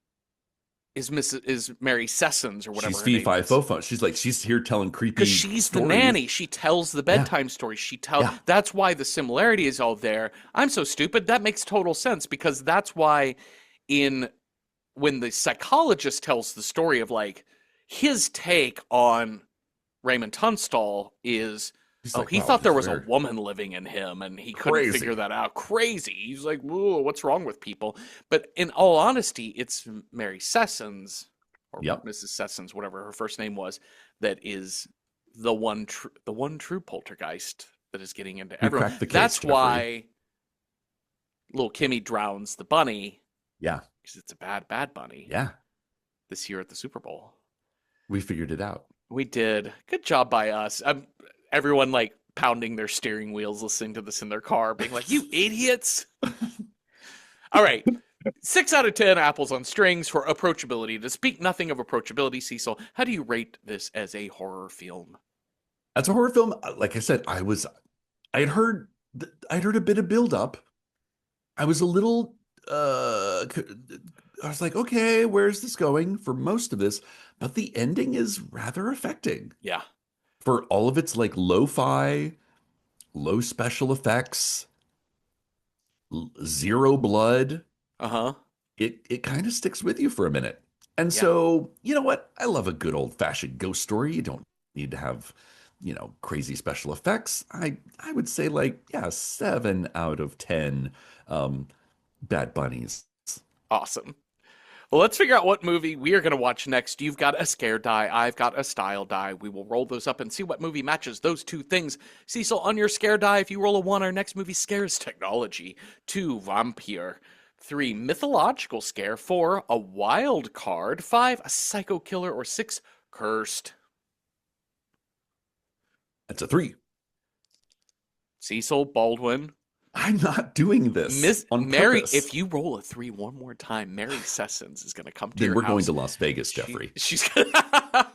is Mary Sessons or whatever She's her fee name fi is. fo fum. She's here telling creepy Because she's the stories. nanny. She tells the Yeah, bedtime stories. She tells. yeah. That's why the similarity is all there. I'm so stupid. That makes total sense, because that's why in when the psychologist tells the story of like his take on Raymond Tunstall is, He's oh, like, he wow, thought this there is was a weird. woman living in him and he couldn't figure Crazy. that out. Crazy. He's like, whoa, what's wrong with people? But in all honesty, it's Mary Sessons, or Yep. Mrs. Sessons, whatever her first name was, that is the one true poltergeist that is getting into You everyone. cracked the case, That's Jeffrey. why little Kimmy drowns the bunny, Yeah, because it's a bad bunny yeah. this year at the Super Bowl. We figured it out. We did. Good job by us. Everyone like pounding their steering wheels, listening to this in their car, being like, "You idiots!" All right, 6 out of 10 apples on strings for approachability. To speak nothing of approachability, Cecil, how do you rate this as a horror film? As a horror film, like I said, I had heard I'd heard a bit of build up. I was a little I was like, okay, where's this going for most of this? But the ending is rather affecting Yeah. for all of its like lo-fi, low special effects, zero blood. Uh huh. It kind of sticks with you for a minute. And Yeah. so, you know what? I love a good old-fashioned ghost story. You don't need to have, crazy special effects. I would say like, yeah, 7 out of 10 bad bunnies. Awesome. Well, let's figure out what movie we are going to watch next. You've got a scare die. I've got a style die. We will roll those up and see what movie matches those two things. Cecil, on your scare die, if you roll a 1, our next movie scares technology. 2, vampire. 3, mythological scare. 4, a wild card. 5, a psycho killer. Or 6, cursed. That's a 3. Cecil, Baldwin. I'm not doing this Miss on Mary, purpose. if you roll a 3 one more time, Mary Sessons is going to come to Then your we're house. going to Las Vegas, Jeffrey. She's gonna...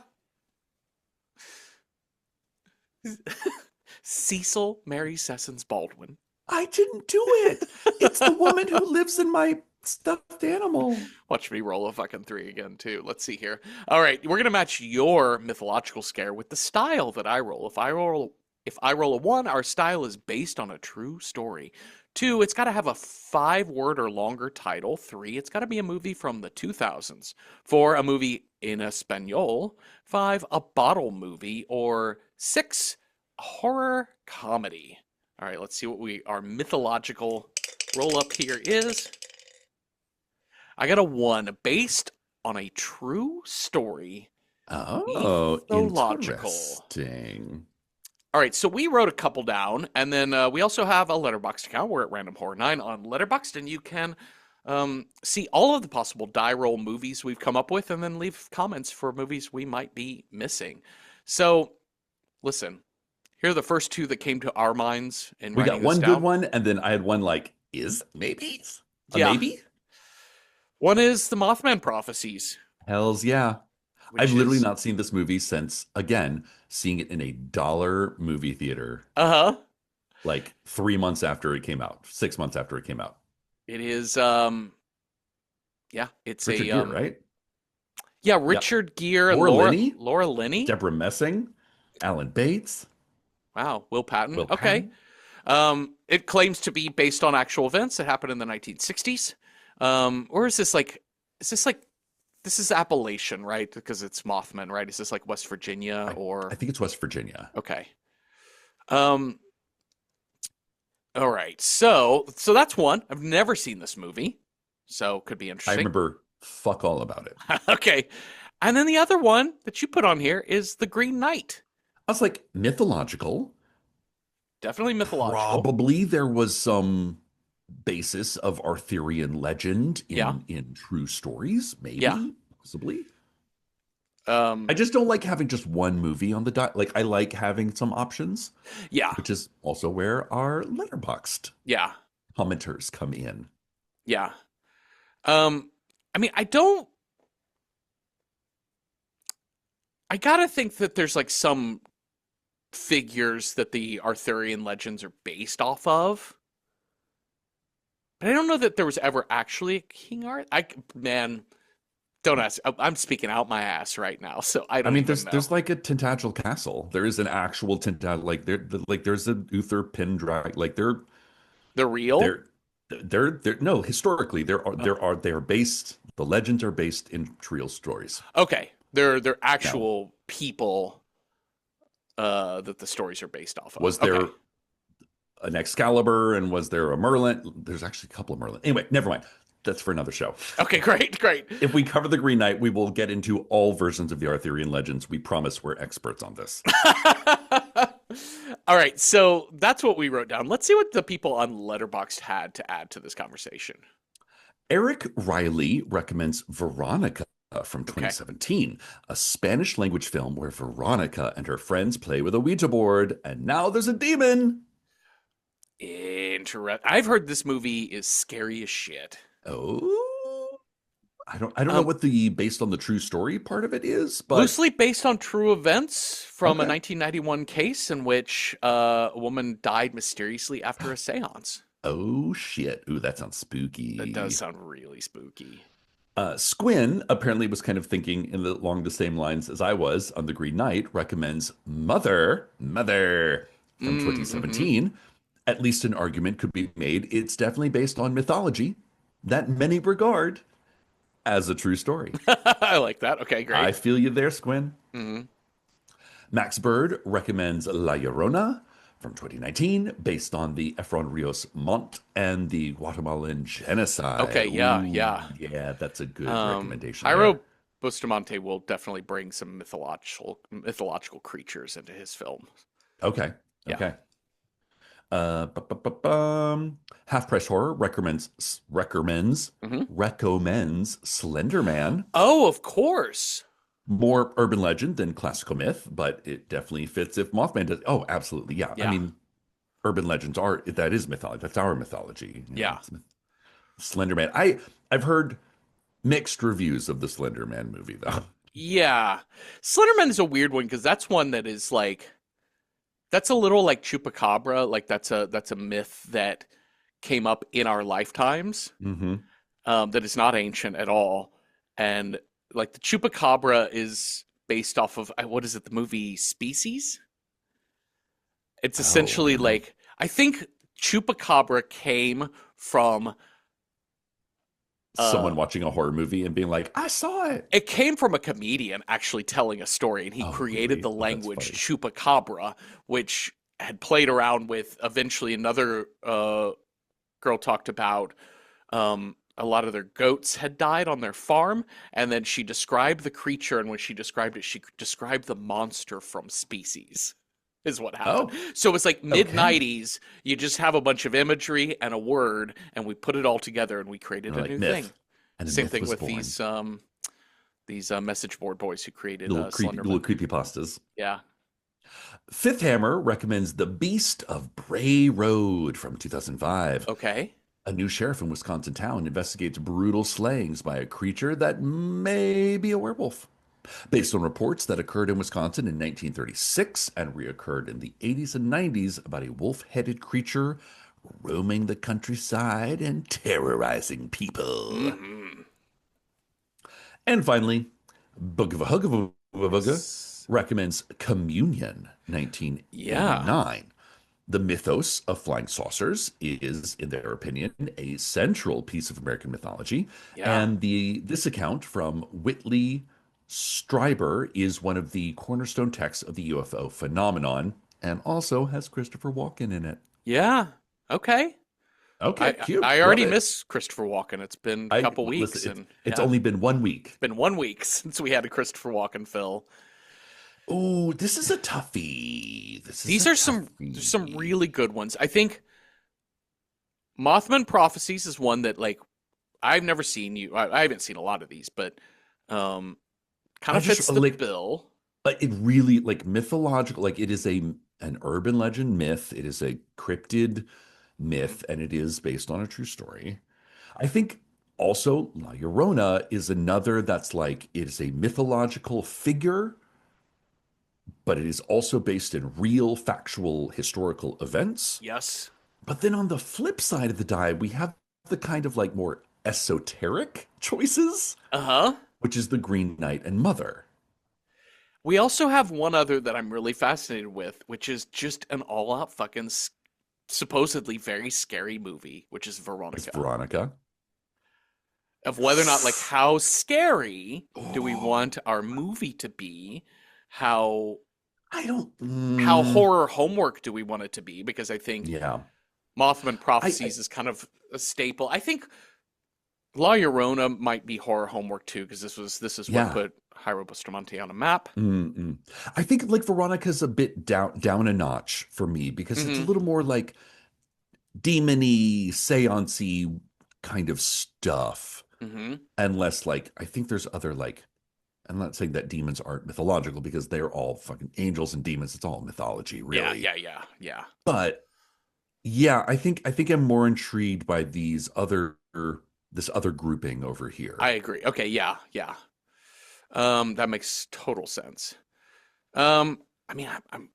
Cecil Mary Sessons Baldwin. I didn't do it. It's the woman who lives in my Stuffed animal. Watch me roll a fucking 3 again, too. Let's see here. All right, we're gonna match your mythological scare with the style that I roll. If I roll a 1, our style is based on a true story. 2, it's got to have a 5-word or longer title. 3, it's got to be a movie from the 2000s. 4, a movie in Espanol. 5, a bottle movie. Or 6, horror comedy. All right, let's see what our mythological roll up here is. I got a 1, based on a true story. Oh, Mythological. interesting. All right, so we wrote a couple down, and then we also have a Letterboxd account. We're at Random Horror 9 on Letterboxd, and you can see all of the possible die roll movies we've come up with, and then leave comments for movies we might be missing. So, listen, here are the first 2 that came to our minds in We writing got this one good down. one, and then I had one like, is maybe? A Yeah. maybe? One is the Mothman Prophecies, Hells yeah. which I've literally is not seen this movie since, again, seeing it in a dollar movie theater uh-huh. like 3 months after it came out, 6 months after it came out. It is yeah, it's Richard Gere, right? yeah, Yep. Richard Gere, Laura Linney, Laura Linney. Deborah Messing, Alan Bates, Wow, Will Patton. Will Okay. Patton. It claims to be based on actual events that happened in the 1960s. Or is this like this is Appalachian, right? Because it's Mothman, right? Is this like West Virginia or I think it's West Virginia. okay. Um all right. So that's one. I've never seen this movie. So could be I interesting. remember fuck all about it. Okay. And then the other one that you put on here is The Green Knight. I was like, mythological. Definitely mythological. Probably there was some basis of Arthurian legend Yeah. in true stories, Yeah. maybe, possibly. Um I just don't like having just one movie on the dot. Like I like having some options, yeah. which is also where our letterboxed Yeah. commenters come in. Yeah. I mean, I gotta think that there's like some figures that the Arthurian legends are based off of. But I don't know that there was ever actually a King Arthur. Man, don't ask. I'm speaking out my ass right now, so I I don't mean, even know. there's like a Tintagel castle. There is an actual Tintagel, like there's a Uther Pendragon. Like The real? they're they're no historically they are based. The legends are based in real stories. Okay. They're Now, actual people that the stories are based off of. was Okay. there an Excalibur and was there a Merlin? There's actually a couple of Merlin. Anyway, never mind. That's for another show. Okay, great, great. If we cover the Green Knight, we will get into all versions of the Arthurian legends. We promise we're experts on this. All right, so that's what we wrote down. Let's see what the people on Letterboxd had to add to this conversation. Eric Riley recommends Veronica from Okay. 2017, a Spanish language film where Veronica and her friends play with a Ouija board, and now there's a demon. I've heard this movie is scary as shit. Oh, I don't know what the based on the true story part of it is, but Loosely based on true events from a okay. 1991 case in which a woman died mysteriously after a seance. Oh shit. Ooh, that sounds spooky. That does sound really spooky. Squin apparently was kind of thinking along the same lines as I was on The Green Knight, recommends Mother from Mm-hmm. 2017. At least an argument could be made. It's definitely based on mythology that many regard as a true story. I like that. Okay, I great. feel you there, Squin. Mm-hmm. Max Bird recommends La Llorona from 2019, based on the Efron Rios Montt and the Guatemalan genocide. Okay, yeah, Ooh, yeah. yeah, that's a good recommendation. Jairo There. Bustamante will definitely bring some mythological creatures into his film. Okay, Yeah. okay. Half Price Horror Mm-hmm. recommends Slender Man. Oh, of course. More urban legend than classical myth, but it definitely fits if Mothman does. Oh, absolutely, yeah. Yeah. I mean, urban legends are that is mythology. That's our mythology. You know, Yeah. Slender Man. I've heard mixed reviews of the Slender Man movie though. Yeah. Slenderman is a weird one because that's one that is like that's a little like Chupacabra. Like that's a myth that came up in our lifetimes. Mm-hmm. that is not ancient at all. And like the chupacabra is based off of what is it? The movie Species. It's Oh, I essentially don't know. like I think chupacabra came from uh Someone watching a horror movie and being like, I saw it. it came from a comedian actually telling a story, and he Oh, created really? the Oh, that's language funny. chupacabra, which had played around with eventually another girl talked about a lot of their goats had died on their farm, and then she described the creature, and when she described it, she described the monster from Species. Is what happened. Oh, So it's like mid okay. 90s, you just have a bunch of imagery and a word, and we put it all together and we And created they're a like new myth. thing. And a Same myth thing was with born. these message board boys who created Little Slenderman. creepy pastas. Yeah. Fifth Hammer recommends The Beast of Bray Road from 2005. Okay. A new sheriff in Wisconsin town investigates brutal slayings by a creature that may be a werewolf. Based on reports that occurred in Wisconsin in 1936 and reoccurred in the 80s and 90s about a wolf headed creature roaming the countryside and terrorizing people. Hmm. And finally, Booga Yes. recommends Communion Yeah. 1989. The mythos of flying saucers is, in their opinion, a central piece of American mythology. Yeah. And this account from Whitley Strieber is one of the cornerstone texts of the UFO phenomenon and also has Christopher Walken in it. Yeah. Okay. Okay, I cute. I Love already it. miss Christopher Walken. It's been a I couple listen, weeks, and it's yeah, only been 1 week. it's been 1 week since we had a Christopher Walken fill. Oh, this is a toughie. This is a These are some toughie. really good ones. I think Mothman Prophecies is one that like I've never seen. I haven't seen a lot of these, but um, kind I of just fits the like bill. it really like mythological, like it is a an urban legend myth. It is a cryptid Mhm. myth, and it is based on a true story. I think also La Llorona is another that's like it is a mythological figure, but it is also based in real factual historical events. Yes. But then on the flip side of the die, we have the kind of like more esoteric choices, Uh-huh. which is the Green Knight and Mother. We also have one other that I'm really fascinated with, which is just an all-out fucking supposedly very scary movie, which is Is Veronica. Veronica. Of whether or not like how scary do we Oh, want our movie to be? How I don't. how horror homework do we want it to be? Because I think Yeah, Mothman I Prophecies is kind of a staple. I think La Llorona might be horror homework too, because this is what yeah. put Jairo Bustamante on a map. Mm-mm. I think like Veronica's a bit down a notch for me because it's a Hmm. little more like demony, seancey kind of stuff, Hmm. and less like I think there's other like. I'm not saying that demons aren't mythological because they're all fucking angels and demons. It's all mythology, Yeah, really. yeah, yeah, yeah. But yeah, I think I'm more intrigued by this other grouping over I here. agree. Okay, yeah, yeah. That makes total sense. I mean,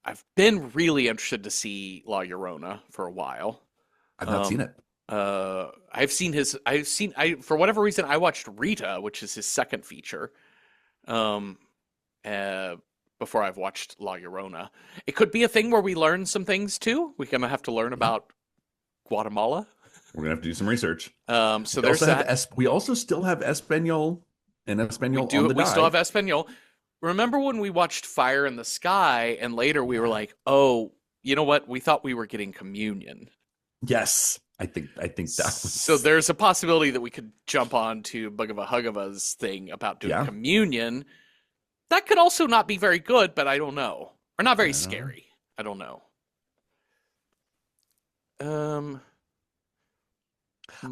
I've been really interested to see La Llorona for a while. I've not seen Um, it. I for whatever reason I watched Rita, which is his second feature. Um, uh, before I've watched La Llorona. It could be a thing where we learn some things too. We're gonna have to learn Yeah, about Guatemala. we're gonna have to do some research. So there's that. We also still have Espanol on the We still die. have Espanol. Remember when we watched Fire in the Sky, and later we were Yeah. like, oh, you know what? We thought we were getting communion. Yes. I think that So was there's a possibility that we could jump on to Bugava Hugava's thing about doing yeah. communion. That could also not be very good, but I don't know. Or not I very don't know. scary. I don't know. Um,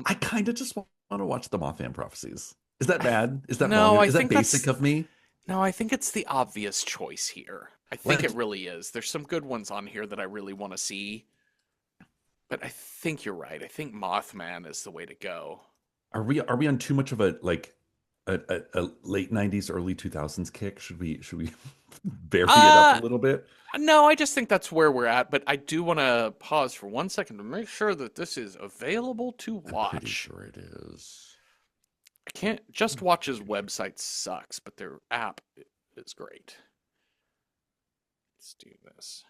I kind of just want to watch the Mothman prophecies. Is that I bad? Is that wrong? no, I Is that think basic that's of me? no, I think it's the obvious choice here. I think it Like, really is. There's some good ones on here that I really want to see, but I think you're right. I think Mothman is the way to go. are we on too much of a like a late 90s, early 2000s kick? Should we vary it up a Uh little bit? no, I just think that's where we're at, but I do want to pause for 1 second to make sure that this is available to I'm pretty watch. sure it is. I can't. Just Watch's website sucks, but their app is great. Let's do this.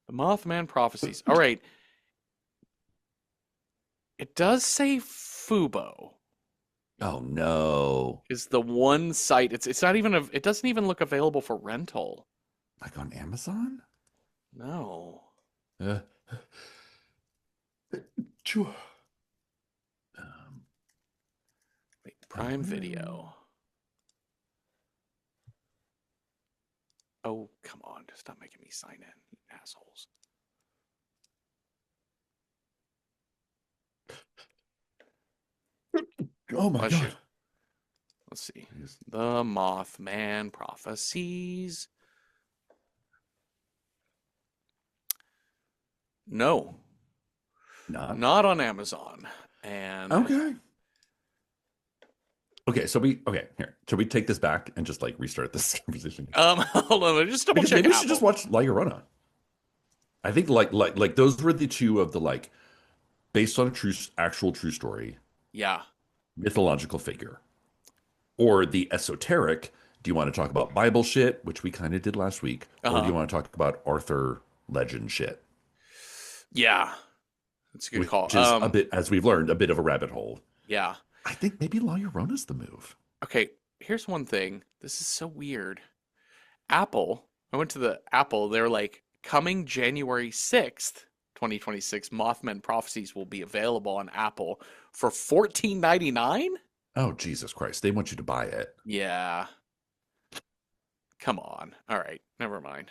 The Mothman Prophecies. All right. It does say Fubo Oh no. is the one site. It's not even it doesn't even look available for rental. Like on Amazon? No. Uh, sure. Um, Wait, Prime Video. Oh, come on. Stop making me sign in, you assholes. oh my Bless God. you. Let's see. The Mothman Prophecies. No. Not on Amazon. And Okay. Okay, so here. Should we take this back and just like restart this conversation? hold on, just double Because check. maybe we should just watch La Llorona. I think like those were the two of the like based on a actual true story, Yeah. mythological figure. Or the esoteric, do you want to talk about Bible shit, which we kind of did last week, or do you want to talk about Arthur legend shit? Yeah. That's a good call. Which is a bit, as we've learned, a bit of a rabbit hole. Yeah. I think maybe La Llorona's the move. Okay, here's one thing. This is so weird. Apple, I went to the Apple, they're like, coming January 6th, 2026, Mothman Prophecies will be available on Apple for $14.99? Oh, Jesus Christ. They want you to buy it. Yeah. Come on. All right, never mind.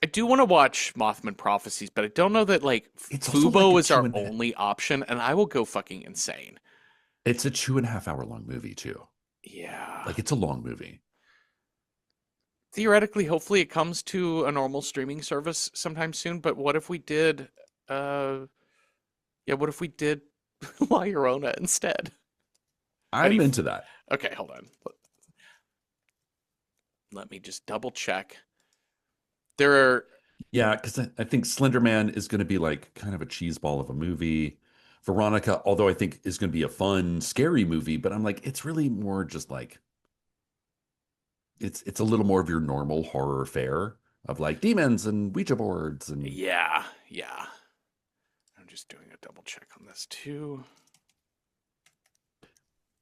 I do want to watch Mothman Prophecies, but I don't know that like It's also Fubo like is our only option, and I will go fucking insane. It's a 2.5 hour long movie too. Yeah. Like it's a long movie. Theoretically, hopefully it comes to a normal streaming service sometime soon, but what if we did what if we did La Llorona instead? I'm into that. Okay, hold on. Let me just double check. There are Yeah, because I think Slender Man is going to be like kind of a cheeseball of a movie. Veronica, although I think is going to be a fun, scary movie, but I'm like, it's really more just like it's a little more of your normal horror fare of like demons and Ouija boards and yeah. I'm just doing a double check on this too.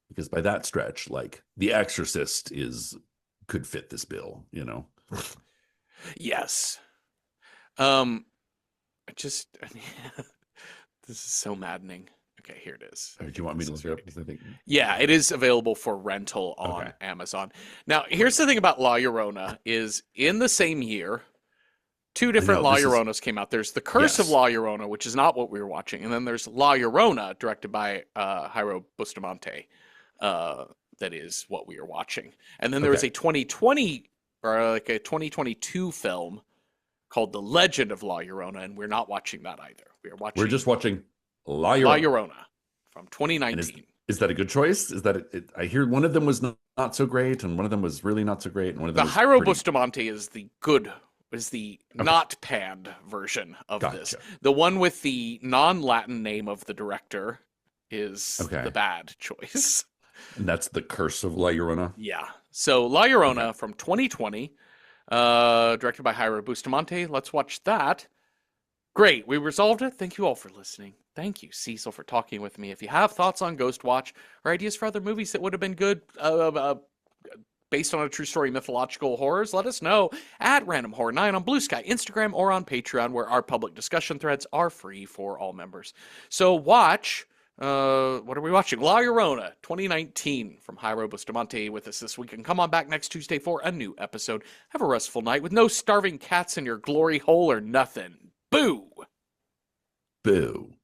because by that stretch, like The Exorcist could fit this bill, you know? Yes. This is so maddening. Okay, here it is. Do you want me to look it up? I think... Yeah, it is available for rental on Amazon. Now, here's the thing about La Llorona is in the same year, two different La Lloronas came out. There's The Curse of La Llorona, which is not what we were watching, and then there's La Llorona, directed by Jairo Bustamante, that is what we are watching. And then there was a 2020 or like a 2022 film called The Legend of La Llorona, and we're not watching that either. We're just watching La Llorona. La Llorona from 2019. Is that a good choice? Is that I hear one of them was not so great, and one of them was really not so great, and one of them the Jairo Bustamante is the good, is the not panned version of this. The one with the non-Latin name of the director is the bad choice. And that's The Curse of La Llorona? Yeah. So La Llorona from 2020, directed by Jairo Bustamante. Let's watch that. Great. We resolved it. Thank you all for listening. Thank you, Cecil, for talking with me. If you have thoughts on Ghostwatch or ideas for other movies that would have been good based on a true story mythological horrors, let us know at Random Horror 9 on Blue Sky, Instagram, or on Patreon, where our public discussion threads are free for all members. So watch... what are we watching? La Llorona 2019 from Jairo Bustamante with us this week. And come on back next Tuesday for a new episode. Have a restful night with no starving cats in your glory hole or nothing. Boo! Boo.